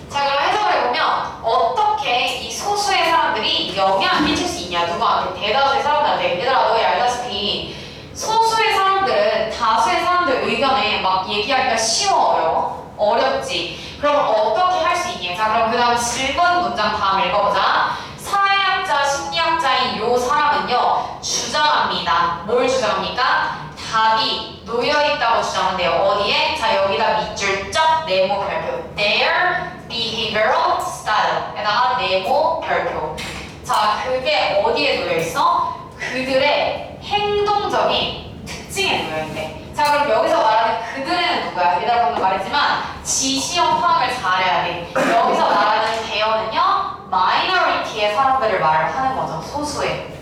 S1: 자, 그럼 해석을 해보면 어떻게 이 소수의 사람들이 영향을 미칠 수 있냐? 누구한테? 대다수의 사람들한테. 얘들아, 너희 알다시피 소수의 사람들은 다수의 사람들 의견에 막 얘기하기가 쉬워요. 어렵지. 그럼 어떻게 할 수 있냐? 자, 그럼 그 다음 질문 문장 다음 읽어보자. 사회학자, 심리학자인 요 사람은요 주장합니다. 뭘 주장합니까? 답이 놓여있다고 주장한대요. 어디에? 자, 여기다 밑줄 쫙 네모 별표. Their behavioral style 에다가 네모 별표. 자, 그게 어디에 놓여있어? 그들의 행동적인 특징에 놓여있대. 자, 그럼 여기서 말하는 그들은 누구야? 얘들아 방금 말했지만 지시형 파악을 잘해야 돼. 여기서 말하는 대어는요 마이너리티의 사람들을 말하는 거죠. 소수의.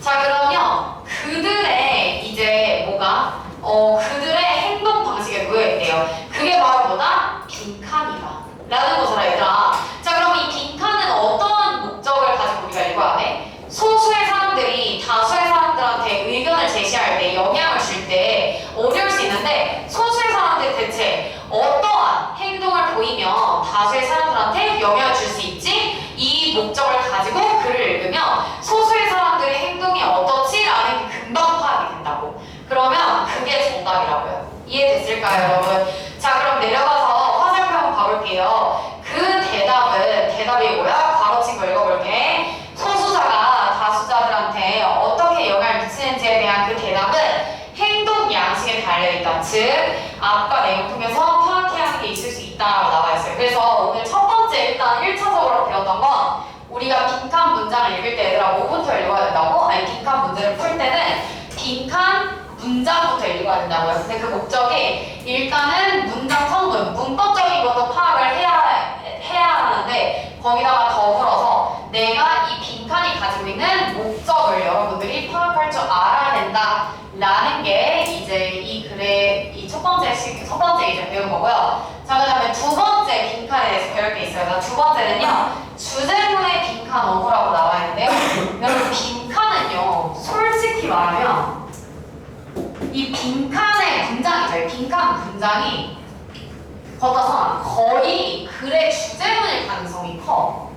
S1: 자, 그러면 그들의 이제 뭐가 그들의 행동 방식에 놓여있대요. 그게 바로 뭐다? 빈칸이다 라는 거잖아 얘들아. 자, 그럼 이 빈칸은 어떤 목적을 가지고 우리가 읽어야 돼? 소수의 사람들이 다수의 사람들한테 의견을 제시할 때 영향을 줄 때 어려울 수 있는데 소수의 사람들 대체 어떠한 행동을 보이면 다수의 사람들한테 영향을 줄 수 있지? 이 목적을 가지고 글을 읽으면 소수의 사람들의 행동이 어떻지? 라는 게 금방 파악이 된다고. 그러면 그게 정답이라고요. 이해됐을까요 여러분? 자, 그럼 내려가서 화살표 한번 봐볼게요. 그 대답이 뭐야? 가로친 거 읽어볼게. 소수자가 다수자들한테 어떻게 영향을 미치는지에 대한 그 대답은 행동 양식에 달려있다. 즉 앞과 내용 통해서 파악해야 하는 게 있을 수 있다라고 나와있어요. 그래서 오늘 첫 번째 일단 1차적으로 배웠던 건 우리가 빈칸 문장을 읽을 때 얘들아 뭐부터 읽어야 된다고? 아니 빈칸 문제를 풀 때는 빈칸 문장부터 읽어야 된다고요. 근데 그 목적이 일단은 문장 성분, 문법적인 것도 파악을 해야 하는데 거기다가 더불어서 내가 이 빈칸이 가지고 있는 목적을 여러분들이 파악할 줄 알아야 된다 라는 게 이제 이 글의 이 첫 번째 이제 배운 거고요. 자, 그 다음에 두 번째 빈칸에 대해서 배울 게 있어요. 자, 두 번째는요 주제문의 빈칸 어구라고 나와 있는데요. 여러분 빈칸은요 솔직히 말하면 이 빈칸의 문장이죠. 빈칸 문장이 걷어서 거의 글의 주제문일 가능성이 커.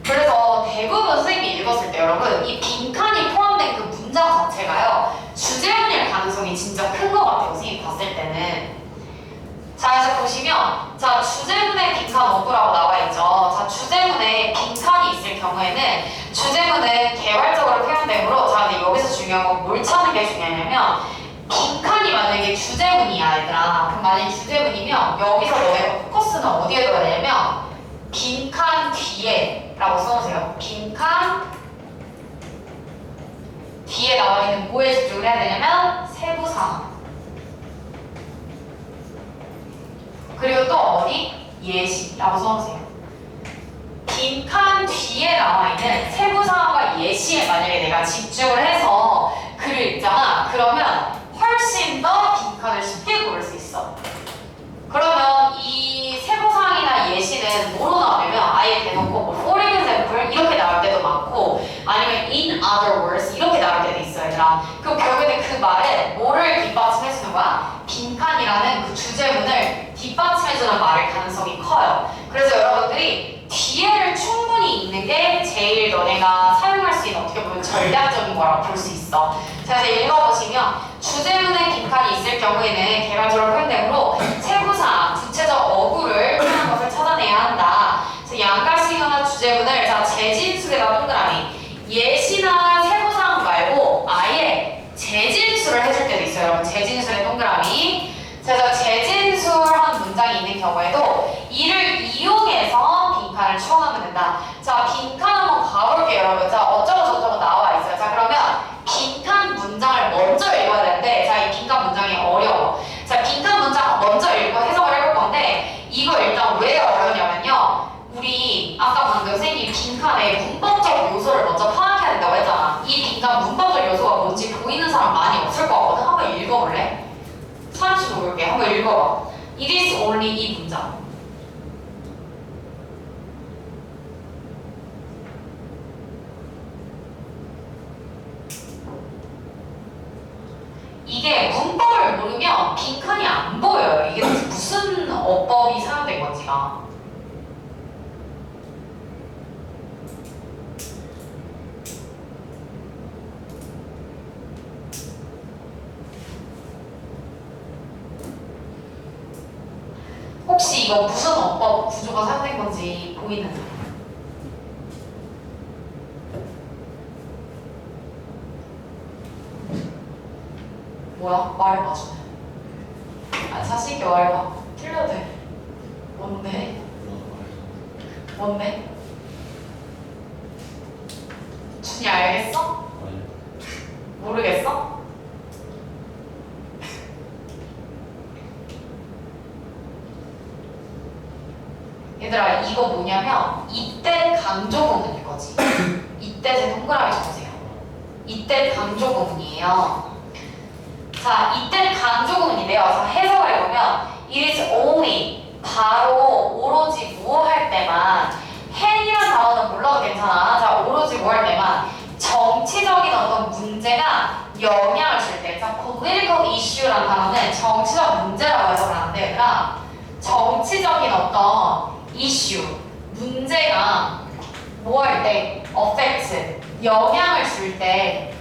S1: 그래서 대부분 선생님이 읽었을 때 여러분 이 빈칸이 포함된 그 문장 자체가요 주제문일 가능성이 진짜 큰 것 같아요. 선생님이 봤을 때는. 자, 이제 보시면 자 주제문에 빈칸 어구라고 나와 있죠. 자, 주제문에 빈칸이 있을 경우에는 주제문은 개괄적으로 표현되므로 자, 근데 여기서 중요한 건 뭘 찾는 게 중요하냐면 빈칸이 만약에 주제문이야 얘들아. 그럼 만약에 주제문이면 여기서 너의 포커스는 어디에 둬야 되냐면 빈칸 뒤에 라고 써놓으세요. 빈칸 뒤에 나와 있는 뭐에 집중을 해야 되냐면 세부사항. 그리고 또 어디? 예시라고 써놓으세요. 빈칸 뒤에 나와 있는 세부사항과 예시에 만약에 내가 집중을 해서 글을 읽잖아. 그러면 훨씬 더 빈칸을 쉽게 고를 수 있어. 그러면 이 세부사항이나 예시는 뭐로 나오냐면 아예 대놓고 뭐 for example 이렇게 나올 때도 많고 아니면 in other words 이렇게 나올 때도 있어요, 얘들아. 그럼 결국에는 그 말은 뭐를 뒷받침해주는 거야? 빈칸이라는 그 주제문을 뒷받침해주는 말일 가능성이 커요. 그래서 여러분들이 뒤에를 충분히 읽는 게 제일 너네가 사용할 수 있는 어떻게 보면 전략적인 거라고 볼 수 있어. 자, 이제 읽어보시면 주제문에 빈칸이 있을 경우에는 개괄적으로 표현되므로 세부사, 구체적 어구를 표현한 것을 찾아내야 한다. 그래서 양가시거나 주제문을 자 재진술에다 동그라미, 예시나 세부사항 말고 아예 재진술을 해줄 때도 있어요. 여러분 재진술에 동그라미. 그래서 재진술한 문장이 있는 경우에도 이를 이용해서 빈칸을 추론하면 된다. 자, 빈칸 한번 가볼게요, 여러분. 자, 어쩌고 저쩌고 나와 있어요. 자, 그러면 빈칸 문장을 먼저 읽어야 되는데, 자, 이 빈칸 문장이 어려워. 자, 빈칸 문장 먼저 읽고 해석을 해볼 건데, 이거 일단 왜 어려우냐면요. 우리 아까 방금 선생님이 빈칸의 문법적 요소를 먼저 파악해야 된다고 했잖아. 이 빈칸 문법적 요소가 뭔지 보이는 사람 많이 없을 것 같거든. 한번 읽어볼래? 35개 한번 읽어봐. It is only 이 문장. 이게 문법을 모르면 빈칸이 안 보여요. 이게 무슨 어법이 사용된 건지가. 혹시 이거 무슨 어법 구조가 사용된 건지 보이는 사람? 뭐야? 말해봐 주네. 아, 자신 있게 말해봐. 틀려도 돼. 뭔데? 뭔데? 준이 알겠어? 모르겠어? 얘들아, 이거 뭐냐면 이때 강조 부분일 거지. 이때 제 동그라미 쳐보세요. 이때 강조 부분이에요. 자, 이때 강조 부분인데요. 자, 해석을 해보면 it is only 바로 오로지 뭐 할 때만 hand이라는 단어는 몰라도 괜찮아. 자, 오로지 뭐 할 때만 정치적인 어떤 문제가 영향을 줄 때. 자, political issue라는 단어는 정치적 문제라고 해석을 하는데 얘들아, 정치적인 어떤 이슈, 문제가 뭐 할 때? affect, 영향을 줄 때.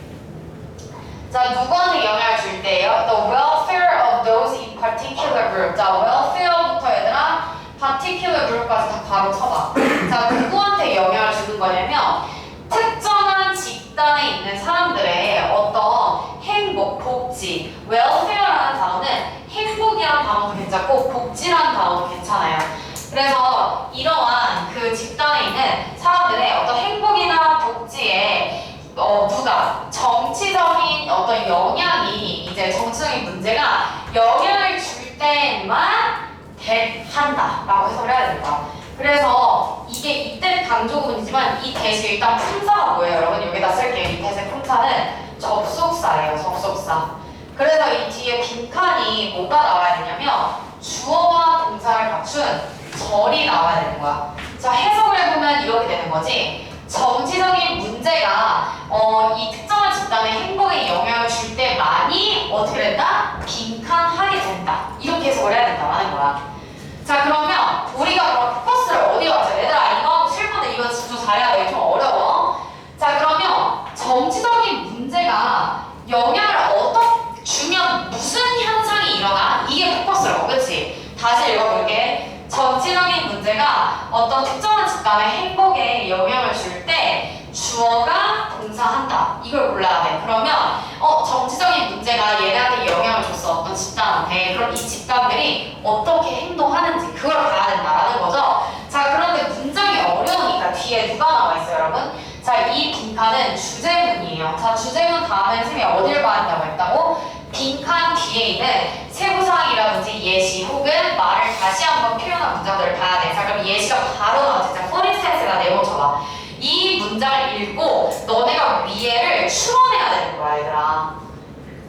S1: 자, 누구한테 영향을 줄 때예요? The welfare of those in particular group. 자, welfare부터 얘들아 particular group까지 다 바로 쳐봐. 자, 누구한테 영향을 주는 거냐면 특정한 집단에 있는 사람들의 어떤 행복, 복지. welfare라는 단어는 행복이라는 단어도 괜찮고 복지라는 단어도 괜찮아요. 그래서 이러한 그 집단에 있는 사람들의 어떤 행복이나 복지에 누가 정치적인 어떤 영향이 이제 정치적인 문제가 영향을 줄 때만 한다라고 해석을 해야 됩니다. 그래서 이게 이때 강조 부분이지만 이 대신 일단 품사가 뭐예요? 여러분 여기다 쓸게요. 이 대신 품사는 접속사예요. 접속사. 그래서 이 뒤에 빈칸이 뭐가 나와야 되냐면 주어와 동사를 갖춘 절이 나와야 되는 거야. 자, 해석을 해보면 이렇게 되는 거지. 정치적인 문제가 이 특정한 집단의 행복에 영향을 줄 때만이 어떻게 된다? 빈칸하게 된다. 이렇게 해석을 해야 된다는 거야. 자, 그러면 우리가 그럼 포커스를 어디에 맞춰야 돼? 얘들아, 이거 쉴 건데 이거 집중 잘해야 돼. 좀 어려워. 자, 그러면 정치적인 문제가 영향을 주면 무슨 현상이 일어나? 이게 포커스라고, 그치? 다시 읽어볼게. 정치적인 문제가 어떤 특정한 집단의 행복에 영향을 줄 때 주어가 동사한다. 이걸 골라야 돼. 그러면 정치적인 문제가 얘네한테 영향을 줬어. 어떤 집단한테. 그럼 이 집단들이 어떻게 행동하는지 그걸 봐야 된다라는 거죠. 자, 그런데 문장이 어려우니까 뒤에 누가 나와 있어요, 여러분? 자, 이 빈칸은 주제문이에요. 자, 주제문 다음에 선생님이 어딜 봐야 한다고 했다고? 빈칸 뒤에 있는 세부사항이라든지 예시 혹은 말을 다시 한번 표현한 문장들을 봐야 돼. 자, 그럼 예시가 바로 나왔지. 자, for instance에다 내보쳐봐. 이 문장을 읽고 너네가 위에를 추론해야 되는 거야, 얘들아.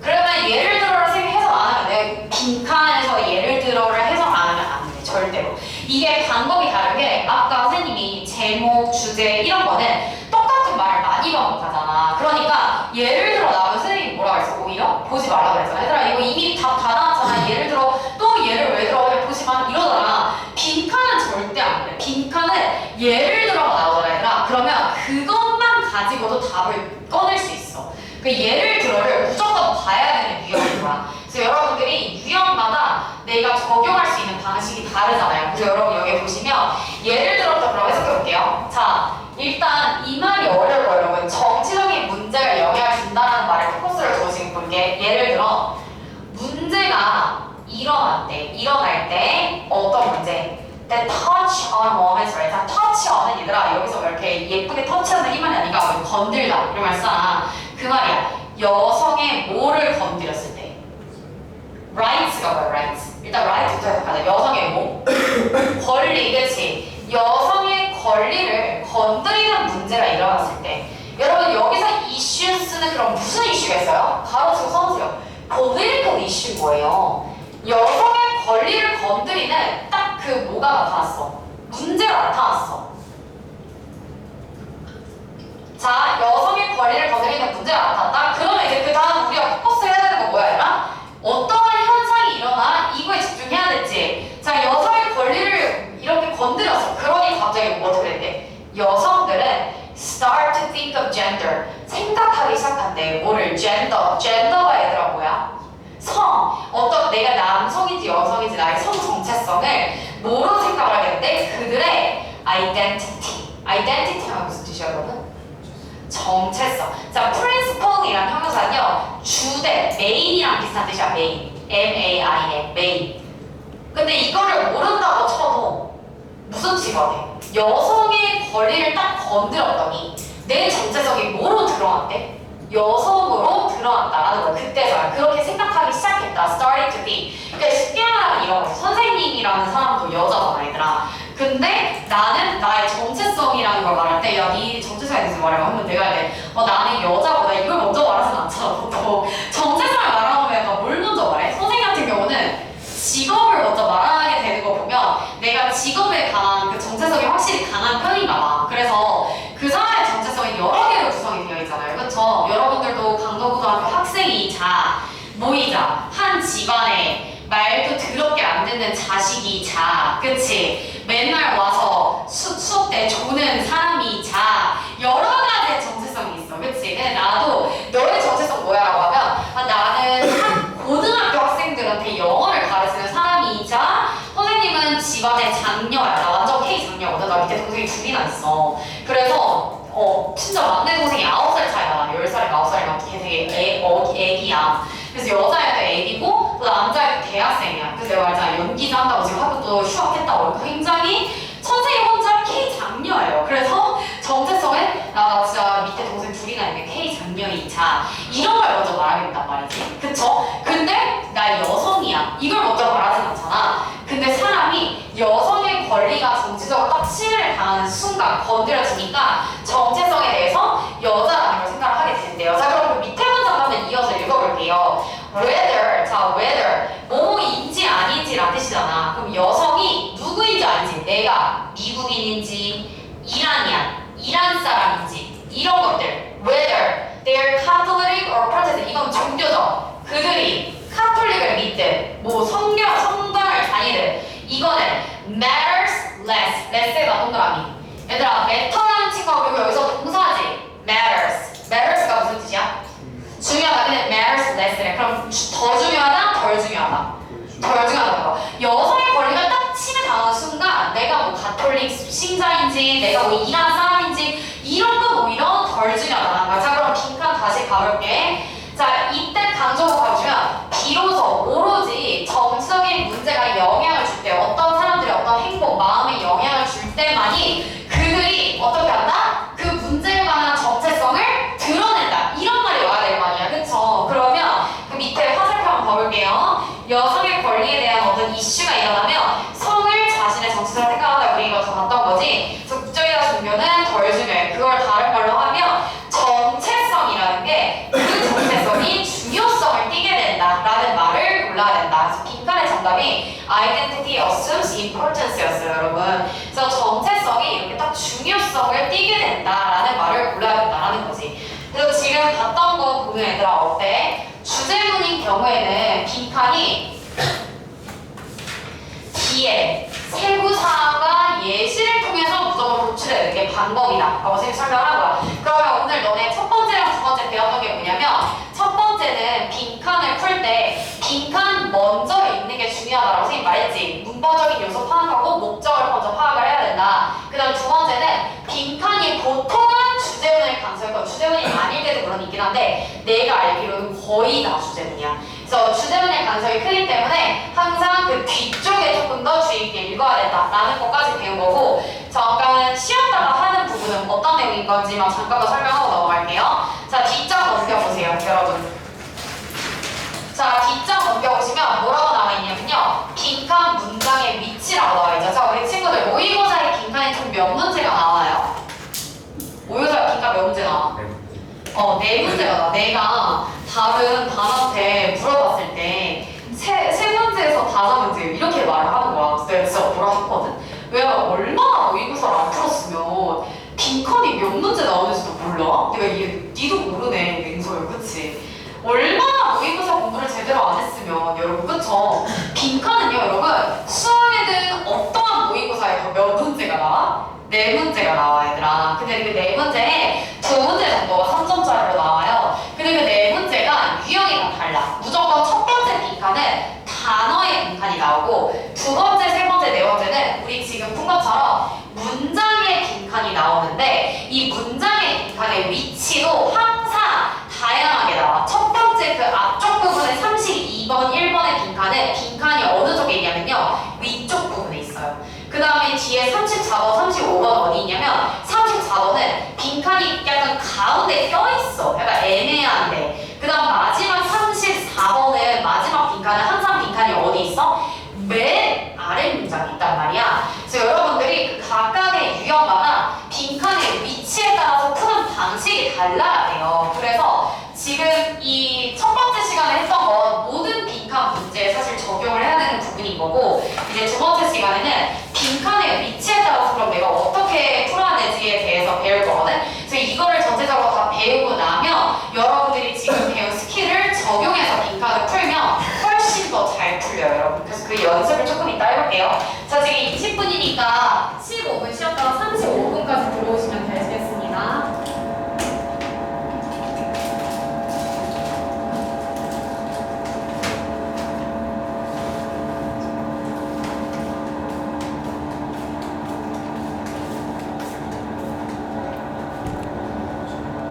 S1: 그러면 예를 들어를 선생님이 해석 안 하면 돼. 빈칸에서 예를 들어를 해석 안 하면 안 돼. 절대로. 이게 방법이 다른 게 아까 선생님이 제목, 주제 이런 거는 똑같은 말을 많이 2번 못하잖아. 그러니까 예를 들어 나면 선생님이 뭐라고 했어? 오히려 보지 말라고 그랬잖아. 얘들아 이거 이미 답 다 나왔잖아. 예를 들어 또 예를 왜 들어? 그냥 보지만 이러잖아. 빈칸은 절대 안 그래. 빈칸은 예를 들어가 나오잖아 얘들아. 그러면 그것만 가지고도 답을 꺼낼 수 있어. 그 예를 들어를 무조건 봐야 되는 유형인 거야. 그래서 여러분들이 유형마다 내가 적용할 수 있는 방식이 다르잖아요. 그래서 여러분 여기 보시면 예를 들어부터 그럼 해석해 볼게요. 자, 일단 이 말이 어려워요 여러분. 정치적인 문제가 영향을 준다는 말에 포커스를 둬 지금 볼게. 예를 들어 문제가 일어날 때 어떤 문제? The touch on moments, right? 자, touch on은 얘들아 여기서 이렇게 예쁘게 터치하는 이 말이 아니라 건들다 이런 말 쓰잖아. 그 말이야. 여성의 뭐를 건드렸을 때 rights가 뭐야? rights. 일단 right부터 해석하자. 여성의 뭐? 권리, 그치? 여성의 권리를 건드리는 문제가 일어났을 때 여러분 여기서 issues는 그럼 무슨 이슈가 있어요? 가로치고 써보세요. political issue 뭐예요? 여성의 권리를 건드리는 딱 그 뭐가 나타났어? 문제가 나타났어. 자, 여성의 권리를 건드리는 문제가 나타났다? 그러면 이제 그 다음 우리가 포커스 해야 되는 건 뭐야, 얘들아? 어떠한 현상이 일어나? 이거에 집중해야 됐지. 자, 여성의 권리를 이렇게 건드렸어. 그러니 갑자기 뭐 어떻게 됐대? 여성들은 start to think of gender. 생각하기 시작한대. 뭐를? gender가 얘들아 뭐야? 어떤 내가 남성인지 여성인지 나의 성 정체성을 뭐로 생각을 하게 되는데 그들의 identity가 무슨 뜻이야 여러분? 정체성. 자, principle이란 형용사는요 주대, main이랑 비슷한 뜻이야. main, main. 근데 이거를 모른다고 쳐도 무슨 취급이 돼? 여성의 권리를 딱 건드렸더니 내 정체성이 뭐로 드러났대? 여성으로 드러났다라는 걸 그때서야 그렇게 생각하기 시작했다. starting to be. 그러니까 쉽게 말하면 이런 거지. 선생님이라는 사람도 여자잖아 얘들아. 근데 나는 나의 정체성이라는 걸 말할 때 야, 네 정체성에 대해서 말해봐 하면 내가 나는 여자보다 이걸 먼저 말하진 않잖아 보통. 정체성을 말하면 약간 뭘 먼저 말해? 선생님 같은 경우는 직업을 먼저 말하게 되는 거 보면 내가 직업에 관한 그 정체성이 확실히 강한 편인가 봐. 그래서 그 사람의 정체성이 여러 개로 구성이 되어 있잖아요. 그렇죠? 여러분들도 강동고등학교 학생이자 모이자 한 집안에 말도 더럽게 안 듣는 자식이자 그치? 맨날 와서 수업 때 조는 사람이자 여러 가지의 정체성이 있어. 그치? 근데 나도 너의 정체성 뭐야? 라고 하면 나는 고등학교 학생들한테 영어를 가르치는 사람이자 선생님은 집안의 장녀야. 나 완전 K 장녀거든. 나 밑에 동생이 둘이나 있어. 그래서 진짜 막내 동생이 9살 차이야. 10살인가 9살인가 되게 애기야. 그래서 여자애도 애기고 또 남자애도 대학생이야. 그래서 내가 말했잖아. 연기자 한다고 지금 학교 또 휴학했다고. 굉장히 선생님 혼자 K 장녀예요. 그래서 정체성에 나 진짜 밑에 동생 둘이나 있는 K 장녀이자 이런 걸 먼저 말하겠단 말이지. 그쵸? 근데 나 여성이야. 이걸 먼저 말하진 않잖아. 근데 사람이 여성의 권리가 정치적으로 딱 침해를 당하는 순간 건드려지니까 정체성에 대해서 여자라는 걸 생각을 하게 되는데요. 자, 그럼 그 밑에 문장 한번 이어서 읽어볼게요. whether 뭐뭐인지 아닌지란 뜻이잖아. 그럼 여성이 누구인지 아닌지, 내가 미국인인지 이란 사람인지 이런 것들 whether they're Catholic or Protestant 이건 종교적. 그들이 카톨릭을 믿든 뭐 성당을 다니든 이거는 matters less에다 동그라미. 얘들아 matter라는 친구가 그리고 여기서 동사지 matters가 무슨 뜻이야? 중요하다. 근데 matters less래. 그럼 더 중요하다? 덜 중요하다? 덜 중요하다. 여성의 권리가 딱 침해당하는 순간 내가 뭐 가톨릭 신자인지 내가 뭐 이란 사람인지 이런 건 오히려 덜 중요하다는 거야. 자, 그럼 빈칸 다시 가볼게. 자, 이때 강조로 가보시면 비로소 오로지 정치적인 문제가 영향을 줄 때 어떤 사람들이 어떤 행동, 마음에 영향을 줄 때만이 그들이 어떻게 한다? 그 문제에 관한 정체성을 드러낸다. 이런 말이 와야 될 거 아니야. 그쵸? 그러면 그 밑에 화살표 한번 봐볼게요. 여성의 권리에 대한 어떤 이슈가 일어나면 성을 자신의 정체성을 생각하다. 우리 이거 다 봤던 거지. 그래서 국적이나 종교는 덜 중요해. 그걸 다른 말로 하면 정체성이라는 게 그 정체성이 중요성을 띠게 된다라는 말을 골라야 된다. 그래서 빈칸의 정답이 내용이 identity assumes importance였어요, 여러분. 그래서 정체성이 이렇게 딱 중요성을 띠게 된다라는 말을 골라야겠다라는 거지. 그래서 지금 봤던 거 보면 얘들아 어때? 주제문인 경우에는 빈칸이 뒤에 세부사항과 예시를 통해서 무조건 도출해야 되는 게 방법이다 라고 선생님이 설명한 거야. 그러면 오늘 너네 첫 번째랑 두 번째 배웠던 게 뭐냐면 첫 번째는 빈칸을 풀 때 빈칸 먼저 읽는 게 중요하다라고 선생님이 말했지. 문법적인 요소 파악하고 목적을 먼저 파악을 해야 된다. 그 다음 두 번째는 빈칸이 보통은 주제문을 강조할 주제문이 아닐 때도 물론 있긴 한데 내가 알기로는 거의 다 주제문이야. 그래서 주제문의 가능성이 크기 때문에 항상 그 뒤쪽에 조금 더 주의 있게 읽어야 된다라는 것까지 배운 거고 잠깐 쉬었다가 하는 부분은 어떤 내용인 건지만 잠깐 더 설명하고 넘어갈게요. 자, 뒷장 넘겨보세요, 여러분. 자, 뒷장 넘겨보시면 뭐라고 나와 있냐면요. 빈칸 문장의 위치라고 나와 있죠. 자, 우리 친구들 모의고사에 빈칸이 총 몇 문제가 나와요? 모의고사에 빈칸 몇 문제 나와? 네 문제가 나와. 내가 다른 반한테 물어봤을 때 세 문제에서 다섯 문제 이렇게 말을 하는 거야. 그래서 내가 진짜 뭐라 했거든? 왜냐면 얼마나 모의고사를 안 풀었으면 빈칸이 몇 문제 나오는지도 몰라? 내가 이게 니도 모르네, 맹소요, 그치? 얼마나 모의고사 공부를 제대로 안 했으면 여러분, 그쵸? 빈칸은요 여러분 수학이든 어떠한 모의고사에서 몇 문제가 나와? 네 문제가 나와 얘들아. 근데 그 네 문제에 두 문제 정도가 3점짜리로 나와요. 근데 그 네 문제가 유형이 다 달라. 무조건 첫 번째 빈칸은 단어의 빈칸이 나오고 두 번째, 세 번째, 네 번째는 우리 지금 푼 것처럼 문장의 빈칸이 나오는데 이 문장의 빈칸의 위치도 항상 다양하게 나와. 첫 번째 그 앞쪽 부분에 32번, 1번의 빈칸이 어느 쪽에 있냐면요. 위쪽 부분에 있어요. 그 다음에 뒤에 34번, 35번 어디 있냐면 34번은 빈칸이 약간 가운데 껴있어. 약간 애매한데. 그 다음 마지막 34번은 마지막 빈칸은 항상 빈칸이 어디 있어? 맨 아래 문장이 있단 말이야. 그래서 여러분들이 그 각각의 유형마다 빈칸의 위치에 따라서 푸는 방식이 달라야 돼요. 그래서 지금 이 첫 번째 시간에 했던 건 모든 빈칸 문제에 사실 적용을 해야 되는 부분인 거고 이제 두 번째 시간에는 빈칸의 위치에 따라서 그럼 내가 어떻게 풀어야 되지에 대해서 배울 거거든. 그래서 이거를 전체적으로 다 배우고 나면 여러분들이 지금 배운 스킬을 적용해서 빈칸을 풀면 훨씬 더 잘 풀려요, 여러분. 그래서 그 연습을 조금 이따 해볼게요. 자, 지금 20분이니까 15분 쉬었다가 35분까지